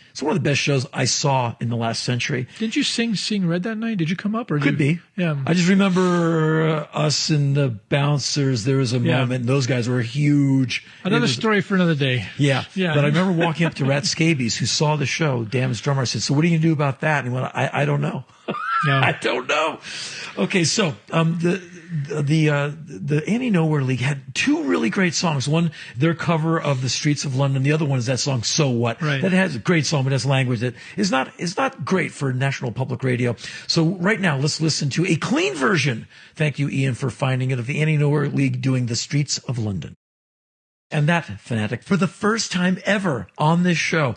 shows I saw in the last century. Didn't you sing Red that night? Did you come up? Or Could be. Yeah. I just remember us and the Bouncers. There was a moment, and those guys were huge. Another story for another day. Yeah. But I remember walking up to Rat Scabies, who saw the show, Damned's drummer. I said, so what are you going to do about that? And he went, I don't know. No. I don't know. Okay, so the Annie Nowhere League had two really great songs. One, their cover of The Streets of London. The other one is that song "So What." Right. That has a great song, but has language that is not great for National Public Radio. So right now, let's listen to a clean version. Thank you, Ian, for finding it, of the Annie Nowhere League doing "The Streets of London." And that, fanatic, for the first time ever on this show,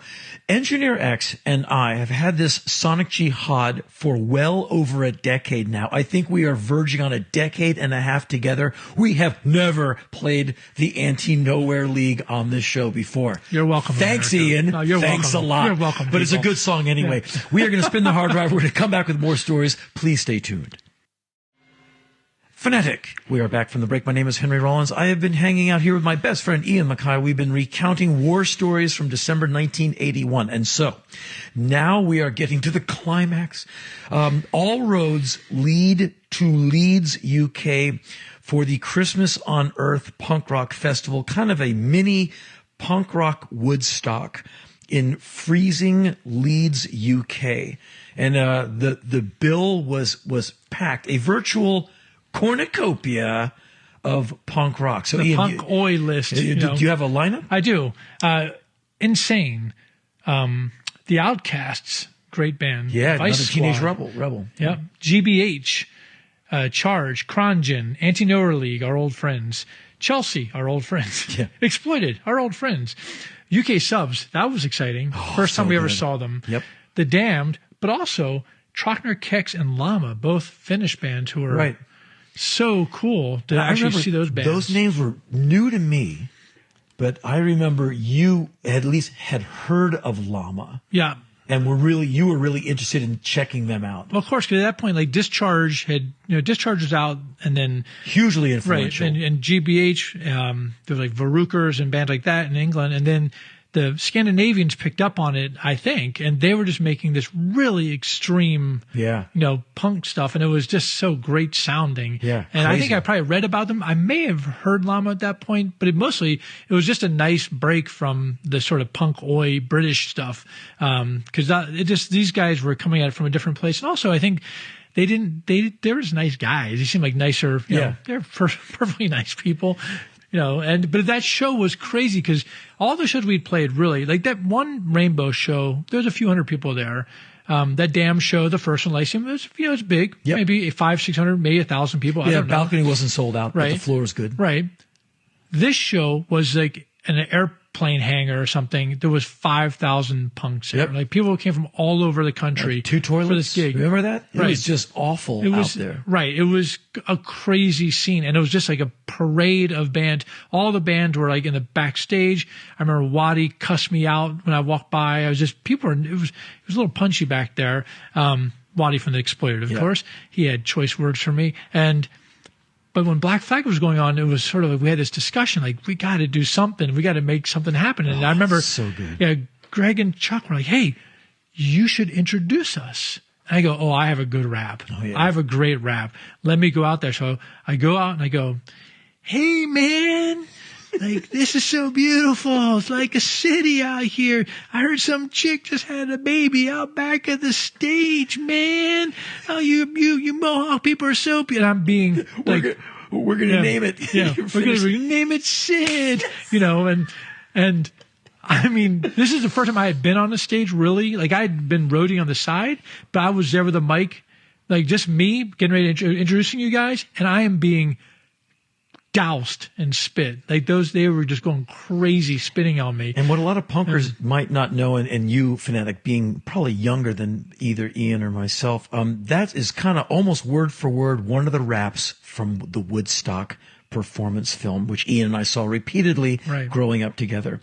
Engineer X and I have had this sonic jihad for well over a decade now. I think we are verging on a decade and a half together. We have never played the Anti-Nowhere League on this show before. You're welcome. Thanks, America. Ian. No, you're Thanks welcome. a lot. You're welcome. But it's a people. good song anyway. Yeah. We are going to spin the hard drive. We're going to come back with more stories. Please stay tuned. Fanatic. We are back from the break. My name is Henry Rollins. I have been hanging out here with my best friend Ian Mackaye. We've been recounting war stories from December 1981. And so now we are getting to the climax. All roads lead to Leeds, UK for the Christmas on Earth Punk Rock Festival, kind of a mini punk rock Woodstock in freezing Leeds, UK. And the bill was packed, a virtual cornucopia of punk rock. So the Ian, punk oi list. do you have a lineup? I do. Insane. The Outcasts, great band. Yeah, Vice another teenage Squad. rebel. Yep. GBH, Charge, Krongen, Anti-Nowhere League, our old friends. Chelsea, our old friends. Yeah. Exploited, our old friends. UK Subs, that was exciting. First time we ever saw them. Yep. The Damned, but also Trockner, Kex, and Llama, both Finnish bands who were so cool to actually see those bands. Those names were new to me, but I remember you at least had heard of Llama. Yeah. And you were really interested in checking them out. Well, of course, because at that point, like Discharge Discharge was out, and then hugely influential. Right, and GBH, there was like Varukers and bands like that in England, and then the Scandinavians picked up on it, I think, and they were just making this really extreme, punk stuff, and it was just so great sounding. Yeah, and crazy. I think I probably read about them. I may have heard Llama at that point, but it was just a nice break from the sort of punk oi British stuff, because these guys were coming at it from a different place, and also I think they were just nice guys. They seemed like nicer. They're perfectly nice people. But that show was crazy because all the shows we'd played, really, like that one Rainbow show, there was a few hundred people there. That Damn show, the first one, Lyceum, it's big, maybe 500, 600, maybe 1,000 people. Yeah, the balcony wasn't sold out, but the floor was good. Right. This show was like an airplane hangar or something. There was 5,000 punks there. Like people came from all over the country. Like 2 toilets. For this gig. Remember that? It was just awful out there. Right. It was a crazy scene, and it was just like a parade of bands. All the bands were like in the backstage. I remember Waddy cussed me out when I walked by. It was a little punchy back there. Waddy from The Exploited, of course. He had choice words for me. But when Black Flag was going on, it was sort of like we had this discussion, like, we got to do something. We got to make something happen. And I remember, so good. Yeah, Greg and Chuck were like, hey, you should introduce us. And I go, oh, I have a good rap. Oh, yeah. I have a great rap. Let me go out there. So I go out and I go, hey, man, like, this is so beautiful. It's like a city out here. I heard some chick just had a baby out back of the stage, man. Oh, you Mohawk people are so beautiful. And I'm being like, we're going to name it. Yeah, we're going to name it Sid, and I mean, this is the first time I had been on the stage, really. Like, I'd been roading on the side, but I was there with a mic, like just me getting ready to introducing you guys, and I am being doused and spit. Like they were just going crazy spitting on me. And what a lot of punkers might not know, and you, Fanatic, being probably younger than either Ian or myself, that is kind of almost word for word one of the raps from the Woodstock performance film, which Ian and I saw repeatedly growing up together.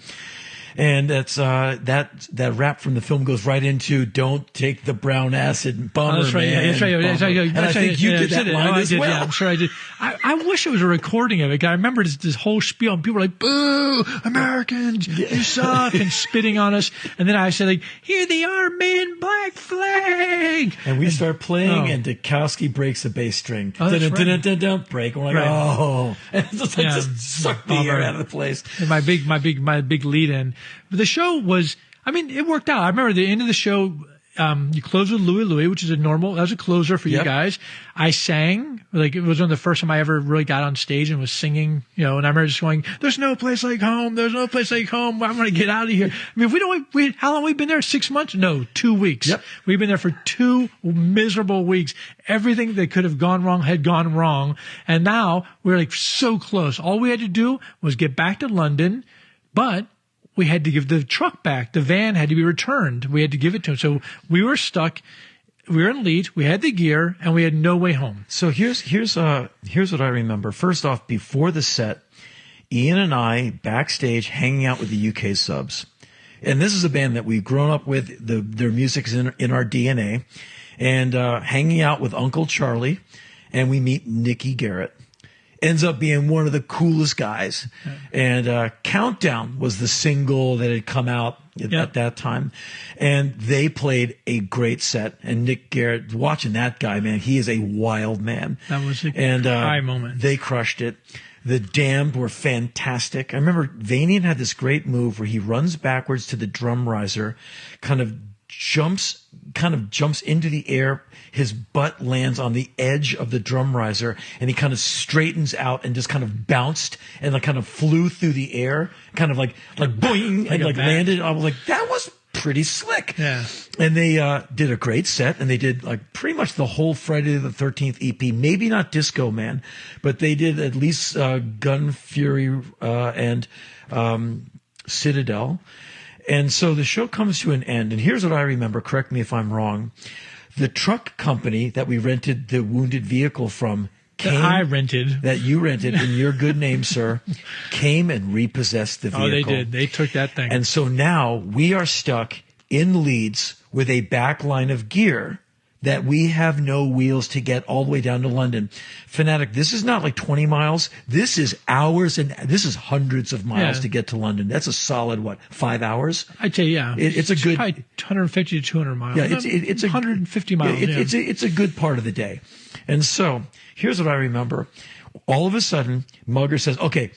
And that's that rap from the film goes right into "Don't take the brown acid, bummer, that's right, man." That's right. And I think you did that line as well. Yeah, I'm sure I did. I wish it was a recording of it. I remember this whole spiel, and people were like, "Boo, Americans, you suck," and spitting on us. And then I said, like, "Here they are, man, Black Flag." And we start playing, and Dukowski breaks a bass string. Oh, that's right. Break. We're like, oh, and it's just like just suck the air out of the place. And my big lead in. But the show was, I mean, it worked out. I remember the end of the show, You closed with Louie Louie, which is that was a closer for you guys. I sang, like it was one of the first time I ever really got on stage and was singing, and I remember just going, there's no place like home. There's no place like home. I'm going to get out of here. I mean, how long have we been there? 6 months? No, 2 weeks. Yep. We've been there for 2 miserable weeks. Everything that could have gone wrong had gone wrong. And now we're like so close. All we had to do was get back to London, but we had to give the truck back. The van had to be returned. We had to give it to him. So we were stuck. We were in Leeds. We had the gear, and we had no way home. So here's what I remember. First off, before the set, Ian and I backstage hanging out with the UK subs, and this is a band that we've grown up with. Their music's in our DNA, and hanging out with Uncle Charlie, and we meet Nicky Garrett. Ends up being one of the coolest guys. And Countdown was the single that had come out at that time. And they played a great set. And Nick Garrett, watching that guy, man, he is a wild man. That was a high moment. They crushed it. The Damned were fantastic. I remember Vanian had this great move where he runs backwards to the drum riser, kind of jumps into the air. His butt lands on the edge of the drum riser, and he kind of straightens out and just kind of bounced and like kind of flew through the air, kind of like boing, and like landed. I was like, that was pretty slick. Yeah. And they did a great set, and they did like pretty much the whole Friday the 13th EP. Maybe not Disco Man, but they did at least Gun Fury and Citadel. And so the show comes to an end, and here's what I remember. Correct me if I'm wrong. The truck company that we rented the wounded vehicle from that you rented in your good name, sir, came and repossessed the vehicle. Oh, they did. They took that thing. And so now we are stuck in Leeds with a back line of gear that we have no wheels to get all the way down to London. Fanatic, this is not like 20 miles. This is hours, and this is hundreds of miles to get to London. That's a solid, 5 hours? I'd say, yeah. It's a good... Probably 150 to 200 miles. Yeah, it's 150 miles. It's a good part of the day. And so here's what I remember. All of a sudden, Mugger says, okay,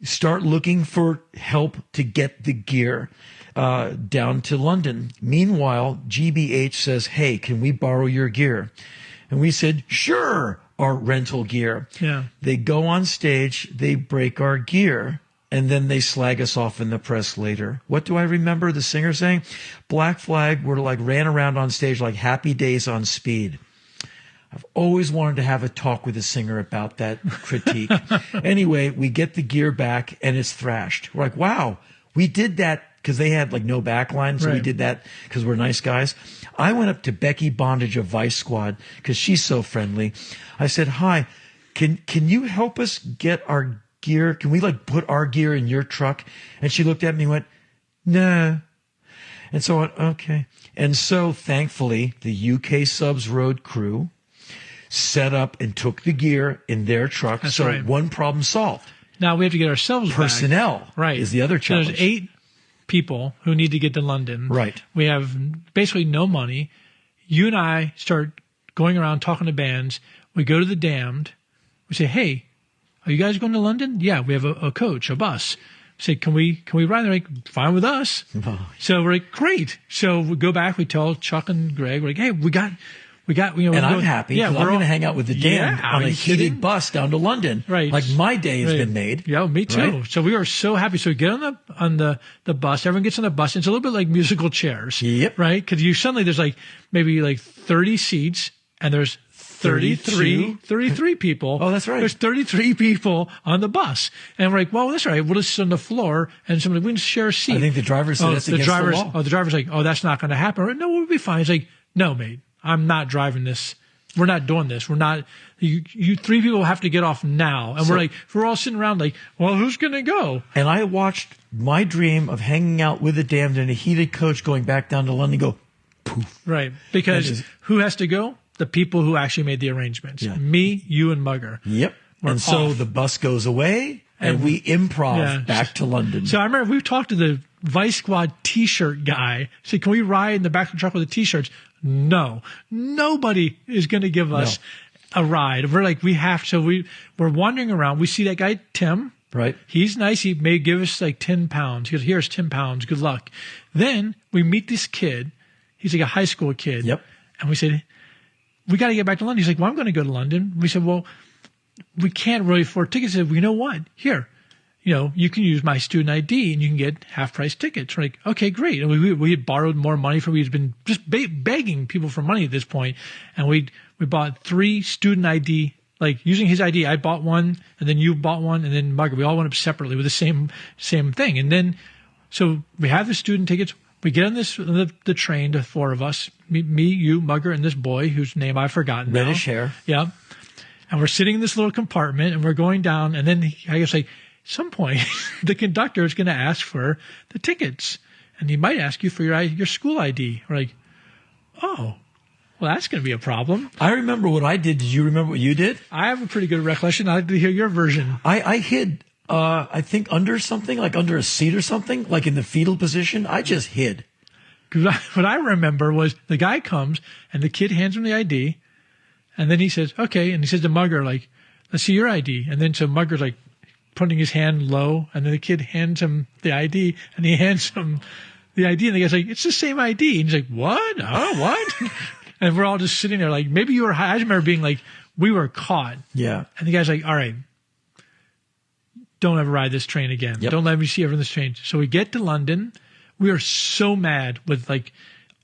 start looking for help to get the gear down to London. Meanwhile, GBH says, hey, can we borrow your gear? And we said, sure, our rental gear. Yeah. They go on stage, they break our gear, and then they slag us off in the press later. What do I remember the singer saying? Black Flag were like ran around on stage like Happy Days on speed. I've always wanted to have a talk with a singer about that critique. Anyway, we get the gear back, and it's thrashed. We're like, wow, we did that because they had like no backline, so we did that because we're nice guys. I went up to Becky Bondage of Vice Squad because she's so friendly. I said, hi, can you help us get our gear? Can we like put our gear in your truck? And she looked at me and went, no. And so I went, okay. And so thankfully, the UK Subs Road crew set up and took the gear in their truck. That's so right. One problem solved. Now we have to get ourselves Personnel back. is the other challenge. So there's 8 people who need to get to London. Right. We have basically no money. You and I start going around talking to bands. We go to the Damned. We say, hey, are you guys going to London? Yeah, we have a coach, a bus. We say, can we ride? They're like, fine with us. Oh. So we're like, great. So we go back. We tell Chuck and Greg, we're like, hey, we got, and I'm happy because I'm going to hang out with the Damned on a heated bus down to London. Right. Like my day has been made. Yeah, me too. Right? So we are so happy. So we get on the bus. Everyone gets on the bus. It's a little bit like musical chairs. Yep. Right? Because suddenly there's like maybe like 30 seats and there's 33 people. Oh, that's right. There's 33 people on the bus. And we're like, well, that's all right. We'll just sit on the floor and we can share a seat. I think the driver said it's against the law. Oh, the driver's like, oh, that's not going to happen. Like, no, we'll be fine. He's like, no, mate, I'm not driving this. We're not doing this. We're not, you 3 people have to get off now. And we're all sitting around like, well, who's going to go? And I watched my dream of hanging out with the Damned in a heated coach going back down to London go poof. Right. Because who has to go? The people who actually made the arrangements. Yeah. Me, you, and Mugger. Yep. And so the bus goes away and we improv back to London. So I remember we talked to the Vice Squad T-shirt guy. Said, can we ride in the back of the truck with the T-shirts? No. Nobody is going to give us a ride. We're like, we have to. We're wandering around. We see that guy, Tim. Right. He's nice. He may give us like 10 pounds. He goes, here's 10 pounds. Good luck. Then we meet this kid He's like a high school kid. Yep. And we said, we got to get back to London. He's like, well, I'm going to go to London. We said, well, we can't really afford tickets. He said, well, you know what? Here, you can use my student ID and you can get half-price tickets. We're like, okay, great. And we had borrowed more money from, we'd been just begging people for money at this point. And we bought 3 student ID, like using his ID. I bought one, and then you bought one, and then Margaret. We all went up separately with the same thing. And then, so we have the student tickets. We get on the train, the 4 of us, me, you, Mugger, and this boy whose name I've forgotten now. Reddish hair. Yeah. And we're sitting in this little compartment, and we're going down, and then I guess like at some point the conductor is going to ask for the tickets, and he might ask you for your school ID. We're like, oh, well, that's going to be a problem. I remember what I did. Did you remember what you did? I have a pretty good recollection. I'd like to hear your version. I hid, I think under something, like under a seat or something, like in the fetal position. I just hid. Because what I remember was the guy comes, and the kid hands him the ID, and then he says, okay, and he says to Mugger, like, let's see your ID. And then so Mugger's like putting his hand low, and then the kid hands him the ID, and he hands him the ID, and the guy's like, it's the same ID. And he's like, what? Oh, what? And we're all just sitting there like, maybe you were high. I just remember being like, we were caught. Yeah. And the guy's like, all right, don't ever ride this train again. Yep. Don't let me see ever in this train. So we get to London. We are so mad with like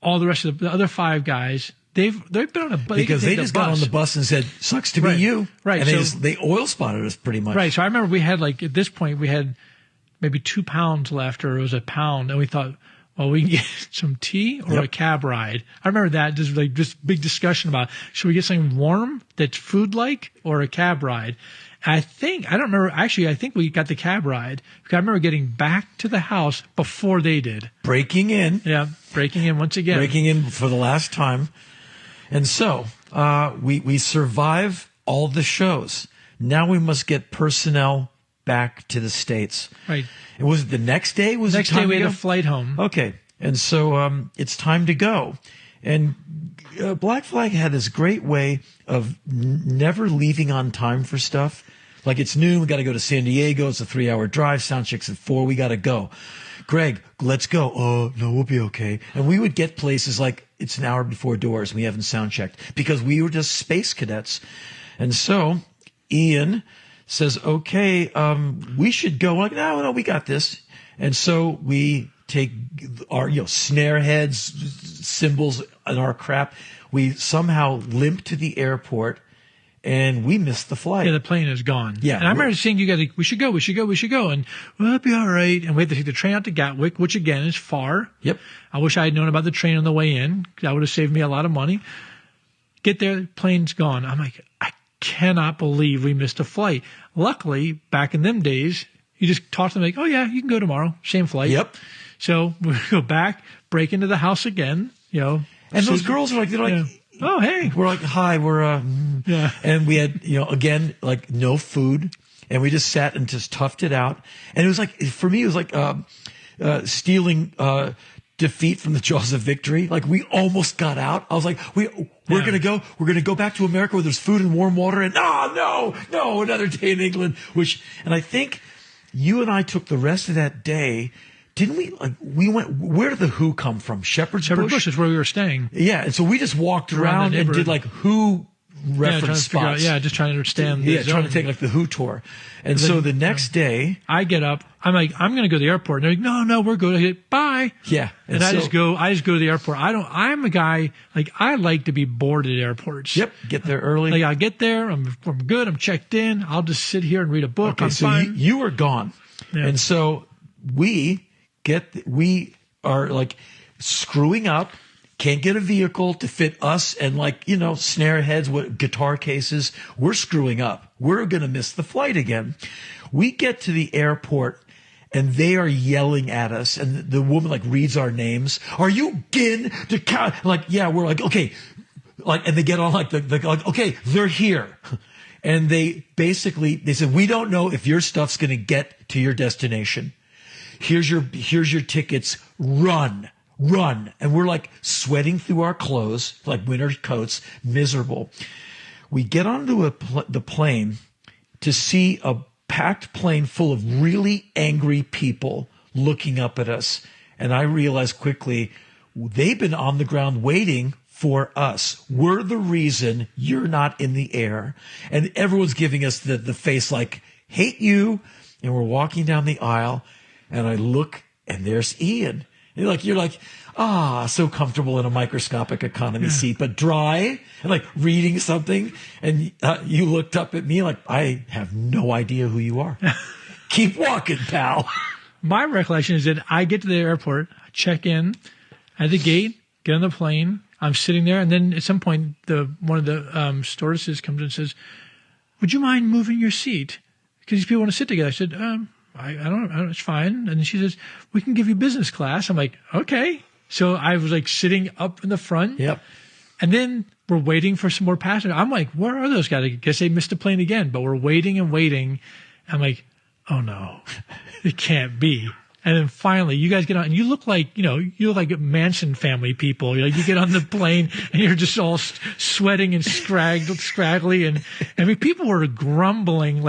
all the rest of the other 5 guys. They've been on a bus. Because they just got on the bus and said, sucks to be you. Right. And they oil spotted us pretty much. Right. So I remember we had like, at this point, we had maybe £2 left, or it was £1. And we thought, well, we can get some tea or a cab ride. I remember that, just big discussion about, should we get something warm that's food-like or a cab ride? And I don't remember, actually, I think we got the cab ride, because I remember getting back to the house before they did. Breaking in. Yeah, breaking in once again. Breaking in for the last time. And so we survive all the shows. Now we must get personnel back to the States. Right. And was it the next day? Next day we had a flight home. Okay. And so it's time to go. And Black Flag had this great way of never leaving on time for stuff. Like, it's noon, we got to go to San Diego. It's a 3-hour drive. Sound check's at 4. We got to go. Greg, let's go. Oh, no, we'll be okay. And we would get places like it's an hour before doors. And we haven't sound checked because we were just space cadets. And so Ian says, okay, we should go. Like, no, we got this. And so we take our, snare heads, cymbals, and our crap. We somehow limp to the airport. And we missed the flight. Yeah, the plane is gone. Yeah. And I remember saying, you guys, we should go. And well, it'll be all right. And we had to take the train out to Gatwick, which again is far. Yep. I wish I had known about the train on the way in, because that would have saved me a lot of money. Get there, plane's gone. I'm like, I cannot believe we missed a flight. Luckily, back in them days, you just talk to them like, oh yeah, you can go tomorrow. Same flight. Yep. So we go back, break into the house again, And those girls are like, they're like, oh, hey. We're like, hi, yeah. And we had, again, like no food, and we just sat and just toughed it out. And it was like, for me, it was like, stealing, defeat from the jaws of victory. Like, we almost got out. I was like, we're going to go back to America where there's food and warm water. And no, another day in England, and I think you and I took the rest of that day. Didn't we? Like, we went. Where did the Who come from? Shepherd's Bush is where we were staying. Yeah, and so we just walked around and did like Who reference spots. Just trying to understand. Trying to take like the Who tour. And so the next day, I get up. I'm like, I'm going to go to the airport. And they're like, no, we're good. I get, bye. Yeah, and I just go to the airport. I'm a guy, like, I like to be bored at airports. Yep, get there early. Like, I get there, I'm good. I'm checked in. I'll just sit here and read a book. Okay, I'm fine. You were gone, and so we are like screwing up, can't get a vehicle to fit us and snare heads, guitar cases. We're screwing up. We're going to miss the flight again. We get to the airport and they are yelling at us. And the woman reads our names. Are you Gin? Yeah, we're like, okay. And they get on okay, they're here. And they said, we don't know if your stuff's going to get to your destination. Here's your tickets. Run. And we're sweating through our clothes, like winter coats, miserable. We get onto the plane to see a packed plane full of really angry people looking up at us. And I realized quickly they've been on the ground waiting for us. We're the reason you're not in the air. And everyone's giving us the face like, hate you. And we're walking down the aisle, and I look, and there's Ian. And you're like, so comfortable in a microscopic economy seat, but dry and like reading something. And you looked up at me like, I have no idea who you are. Keep walking, pal. My recollection is that I get to the airport, check in at the gate, get on the plane. I'm sitting there, and then at some point, one of the stewardesses comes and says, "Would you mind moving your seat? Because these people want to sit together." I said, I don't, it's fine. And then she says, "We can give you business class." I'm like, okay. So I was like sitting up in the front. Yep. And then we're waiting for some more passengers. I'm like, where are those guys? I guess they missed the plane again, but we're waiting and waiting. I'm like, oh no, it can't be. And then finally you guys get on, and you look like a Manson family people. You get on the plane and you're just all sweating and scraggly. And I mean, people were grumbling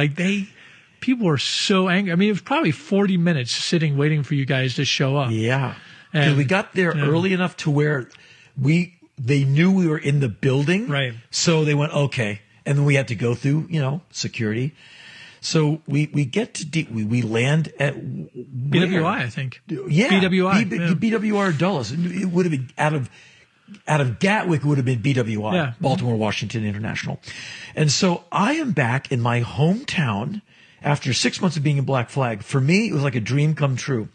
people were so angry. I mean, it was probably 40 minutes sitting waiting for you guys to show up. Yeah. And we got there early enough to where they knew we were in the building. Right. So they went, okay. And then we had to go through, security. So we get to we land at BWI, I think. Yeah. BWI. BWR Dulles. It would have been out of Gatwick, it would have been BWI, Baltimore, Washington International. And so I am back in my hometown after 6 months of being in Black Flag. For me, it was like a dream come true.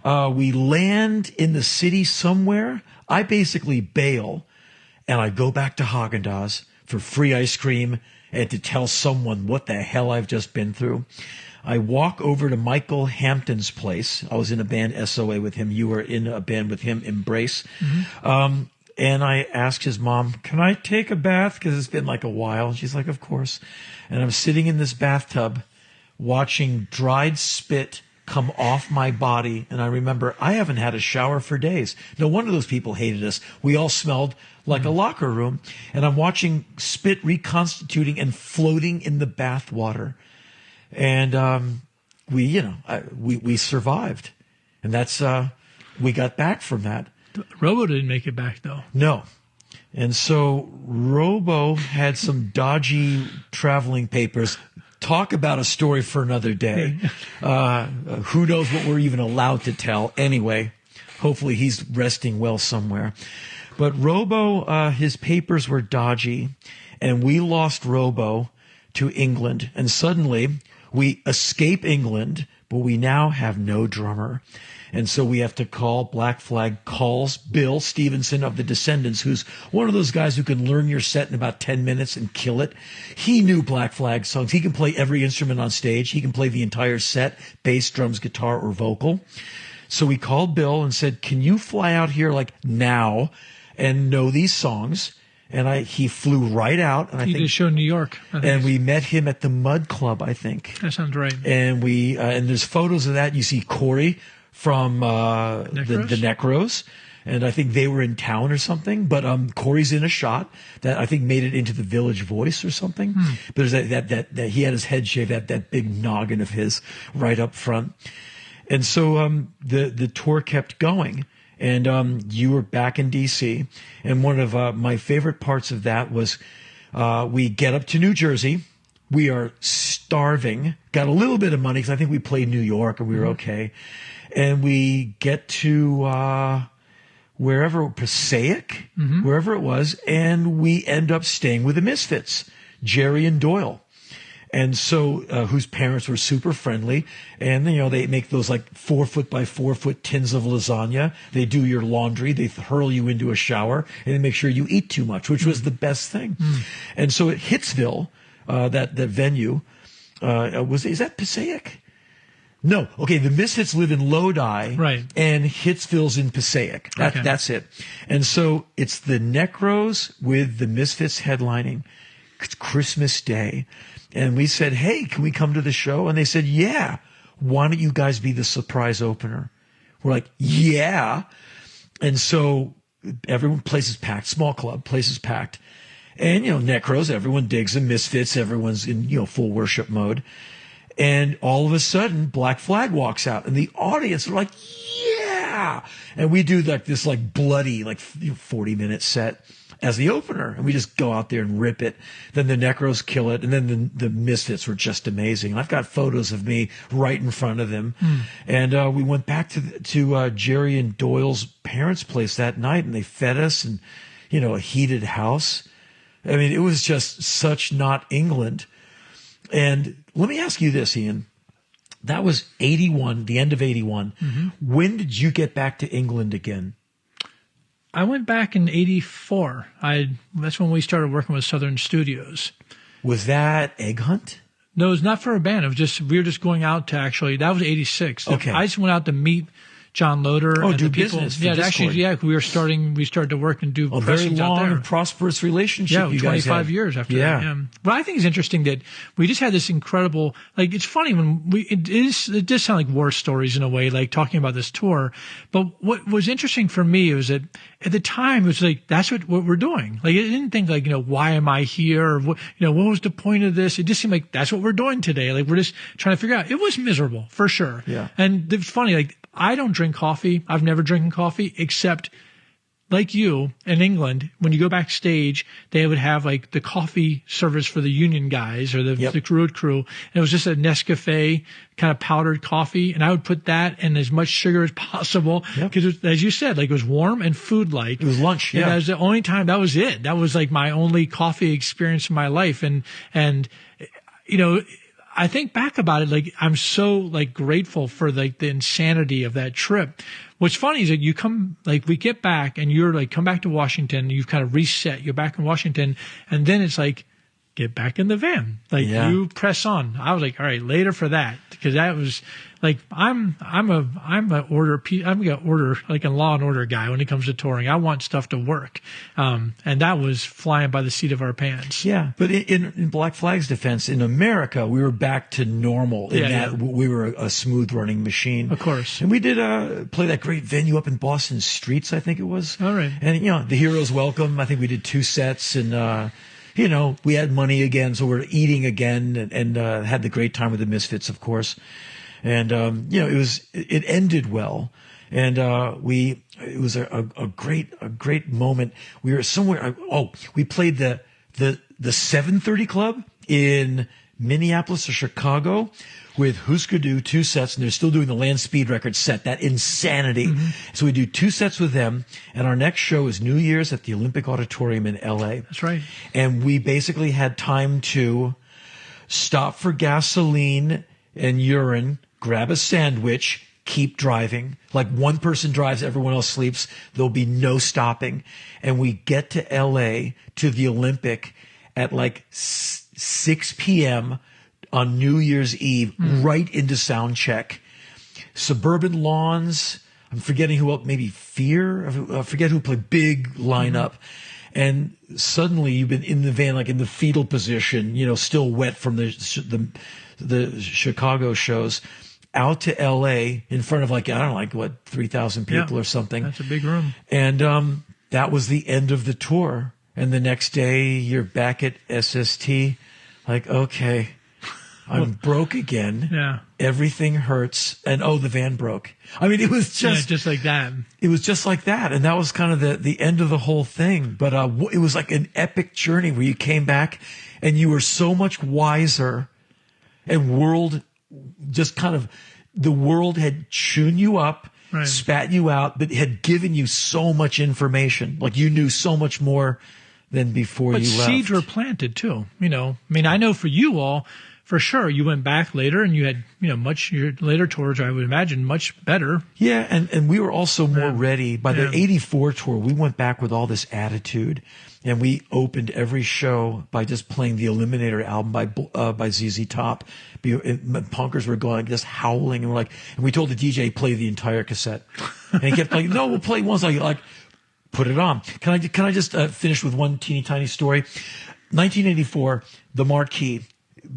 We land in the city somewhere. I basically bail, and I go back to Haagen-Dazs for free ice cream and to tell someone what the hell I've just been through. I walk over to Michael Hampton's place. I was in a band, SOA, with him. You were in a band with him, Embrace. Mm-hmm. And I asked his mom, "Can I take a bath? Because it's been like a while." And she's like, "Of course." And I'm sitting in this bathtub watching dried spit come off my body. And I remember I haven't had a shower for days. No wonder those people hated us. We all smelled like a locker room. And I'm watching spit reconstituting and floating in the bath water. And we survived. And that's we got back from that. Robo didn't make it back, though. No. And so Robo had some dodgy traveling papers. Talk about a story for another day. Who knows what we're even allowed to tell anyway. Hopefully he's resting well somewhere. But Robo, his papers were dodgy, and we lost Robo to England. And suddenly we escape England, but we now have no drummer. And so we have to call, Black Flag calls Bill Stevenson of the Descendants, who's one of those guys who can learn your set in about 10 minutes and kill it. He knew Black Flag songs. He can play every instrument on stage. He can play the entire set, bass, drums, guitar, or vocal. So we called Bill and said, "Can you fly out here like now and know these songs?" And he flew right out. And he did a show in New York. And we met him at the Mud Club, I think. That sounds right. And and there's photos of that. You see Corey from the Necros, and I think they were in town or something. But Corey's in a shot that I think made it into the Village Voice or something. But there's that he had his head shaved, that big noggin of his right up front. And so the tour kept going, and you were back in D.C. And one of my favorite parts of that was we get up to New Jersey. We are starving. Got a little bit of money because I think we played New York and we were okay. And we get to Passaic, wherever it was, and we end up staying with the Misfits, Jerry and Doyle. And so, whose parents were super friendly. And, they make those like 4 foot by 4 foot tins of lasagna. They do your laundry. They hurl you into a shower and they make sure you eat too much, which was the best thing. And so at Hitsville, that venue, is that Passaic? No. Okay. The Misfits live in Lodi. Right. And Hitsville's in Passaic. That's it. And so it's the Necros with the Misfits headlining. It's Christmas Day. And we said, "Hey, can we come to the show?" And they said, "Yeah. Why don't you guys be the surprise opener?" We're like, "Yeah." And so place is packed, small club, place is packed. And, Necros, everyone digs them. Misfits, everyone's in, full worship mode. And all of a sudden, Black Flag walks out, and the audience are like, "Yeah!" yeah. And we do like this like bloody, like 40-minute set as the opener. And we just go out there and rip it. Then the Necros kill it. And then the Misfits were just amazing. And I've got photos of me right in front of them. And we went back to Jerry and Doyle's parents' place that night, and they fed us and, you know, a heated house. I mean, it was just such not England. And let me ask you this, Ian. That was 81, the end of 81. When did you get back to England again? I went back in 84. That's when we started working with Southern Studios. Was that Egg Hunt? No, it was not for a band. It was just, we were just going out to actually, that was 86. Okay. I just went out to meet John Loader. Oh, and do the people. business for Yeah, Discord. actually, yeah, we started to work and do A very pressings out long there. and prosperous relationship. Yeah, you guys 25 had. years after Yeah. that. Yeah. But I think it's interesting that we just had this incredible, like, it's funny when it does sound like war stories in a way, like talking about this tour. But what was interesting for me was that at the time it was like, that's what we're doing. Like, I didn't think like, you know, why am I here? Or what, you know, what was the point of this? It just seemed like that's what we're doing today. Like, we're just trying to figure out. It was miserable for sure. Yeah. And it's funny, like, I don't drink coffee. I've never drinking coffee except like you in England, when you go backstage, they would have like the coffee service for the union guys or the road crew. And it was just a Nescafe kind of powdered coffee. And I would put that and as much sugar as possible. Because as you said, like it was warm and food-like. It was lunch. Yeah. And that was the only time. That was it. That was like my only coffee experience in my life. And, you know, I think back about it, like I'm so like grateful for like the insanity of that trip. What's funny is that you come, like we get back and you're like, come back to Washington, you've kind of reset, you're back in Washington. And then it's like, get back in the van. Like you press on. I was like, all right, later for that. Because that was like, I'm gonna order like a Law and Order guy when it comes to touring. I want stuff to work. And that was flying by the seat of our pants. Yeah. But in Black Flag's defense, in America, we were back to normal in that we were a smooth running machine. Of course. And we did play that great venue up in Boston Streets, I think it was. All right. And, you know, the Heroes Welcome, I think we did 2 sets and, you know, we had money again, so we're eating again and had the great time with the Misfits, of course. And, you know, it ended well. And, it was a great moment. We were somewhere, we played the 730 Club in Minneapolis or Chicago with Husker Du, 2 sets, and they're still doing the Land Speed Record set, that insanity. So we do 2 sets with them, and our next show is New Year's at the Olympic Auditorium in LA. That's right. And we basically had time to stop for gasoline and urine, grab a sandwich, keep driving. Like one person drives, everyone else sleeps. There'll be no stopping. And we get to LA to the Olympic at like 6 p.m. on New Year's Eve, right into sound check. Suburban Lawns. I'm forgetting who else, maybe Fear. I forget who played, big lineup. And suddenly you've been in the van, like in the fetal position, you know, still wet from the Chicago shows, out to LA in front of like, I don't know, like what, 3,000 people or something. That's a big room. And that was the end of the tour. And the next day you're back at SST, like, okay, I'm broke again. Yeah. Everything hurts. And the van broke. I mean, it was just like that. It was just like that. And that was kind of the end of the whole thing. But it was like an epic journey where you came back and you were so much wiser, and the world had chewed you up, right, spat you out, but had given you so much information. Like you knew so much more than before you left. But seeds were planted too, you know. I mean, I know for you all, for sure, you went back later and you had, you know, your later tours, I would imagine, much better. Yeah, and we were also more ready. By the 84 tour, we went back with all this attitude, and we opened every show by just playing the Eliminator album by ZZ Top. Punkers were going, just howling, and we told the DJ, play the entire cassette. And he kept like, no, we'll play once. Like, put it on. Can I just finish with one teeny tiny story? 1984, the Marquee.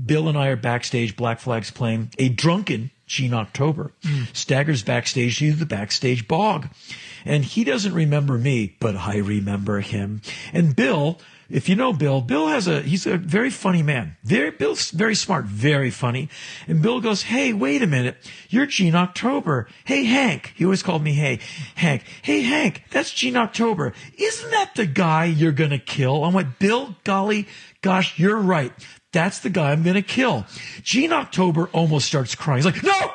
Bill and I are backstage, Black Flag's playing. A drunken Gene October staggers backstage to the backstage bog. And he doesn't remember me, but I remember him. And Bill if you know Bill, he's a very funny man. Bill's very smart, very funny. And Bill goes, hey, wait a minute. You're Gene October. Hey, Hank. He always called me Hank. Hey, Hank, that's Gene October. Isn't that the guy you're going to kill? I'm like, Bill, golly, gosh, you're right. That's the guy I'm going to kill. Gene October almost starts crying. He's like, no,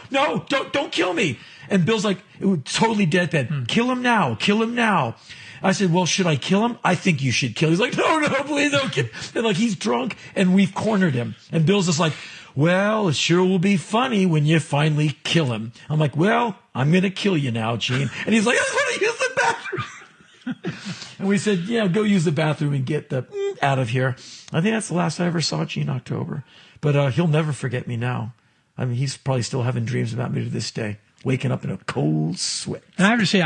don't kill me. And Bill's like, totally deadpan. Kill him now. I said, well, should I kill him? I think you should kill him. He's like, no, please don't kill him. And like, he's drunk and we've cornered him. And Bill's just like, well, it sure will be funny when you finally kill him. I'm like, well, I'm going to kill you now, Gene. And he's like, I just want to use the bathroom. And we said, yeah, go use the bathroom and get the out of here. I think that's the last I ever saw Gene October. But he'll never forget me now. I mean, he's probably still having dreams about me to this day, waking up in a cold sweat. And I have to say,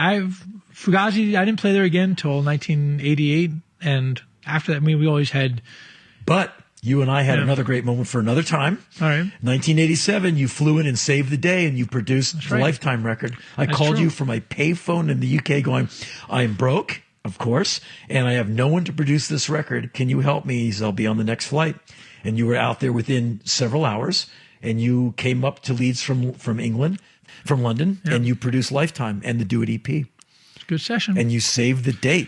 Fugazi, I didn't play there again until 1988. And after that, I mean, we always had. But you and I had another great moment for another time. All right. 1987, you flew in and saved the day and you produced the Lifetime record. I called you from my payphone in the UK going, I'm broke, of course, and I have no one to produce this record. Can you help me? I'll be on the next flight. And you were out there within several hours and you came up to Leeds from England, from London, and you produced Lifetime and the Do It EP. Good session. And you saved the date.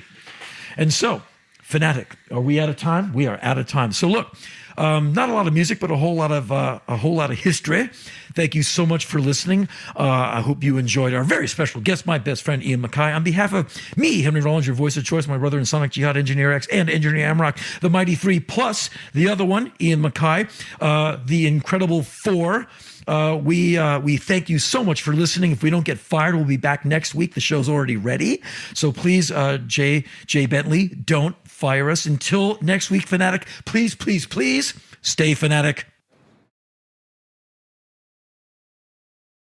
And so, Fanatic, are we out of time? We are out of time. So look, not a lot of music, but a whole lot of history. Thank you so much for listening. I hope you enjoyed our very special guest, my best friend, Ian Mackaye. On behalf of me, Henry Rollins, your voice of choice, my brother in Sonic Jihad, Engineer X, and Engineer Amrock, the Mighty Three, plus the other one, Ian Mackaye, the Incredible Four. We thank you so much for listening. If we don't get fired, we'll be back next week. The show's already ready. So please, Jay Bentley, don't fire us. Until next week, Fanatic, please stay fanatic.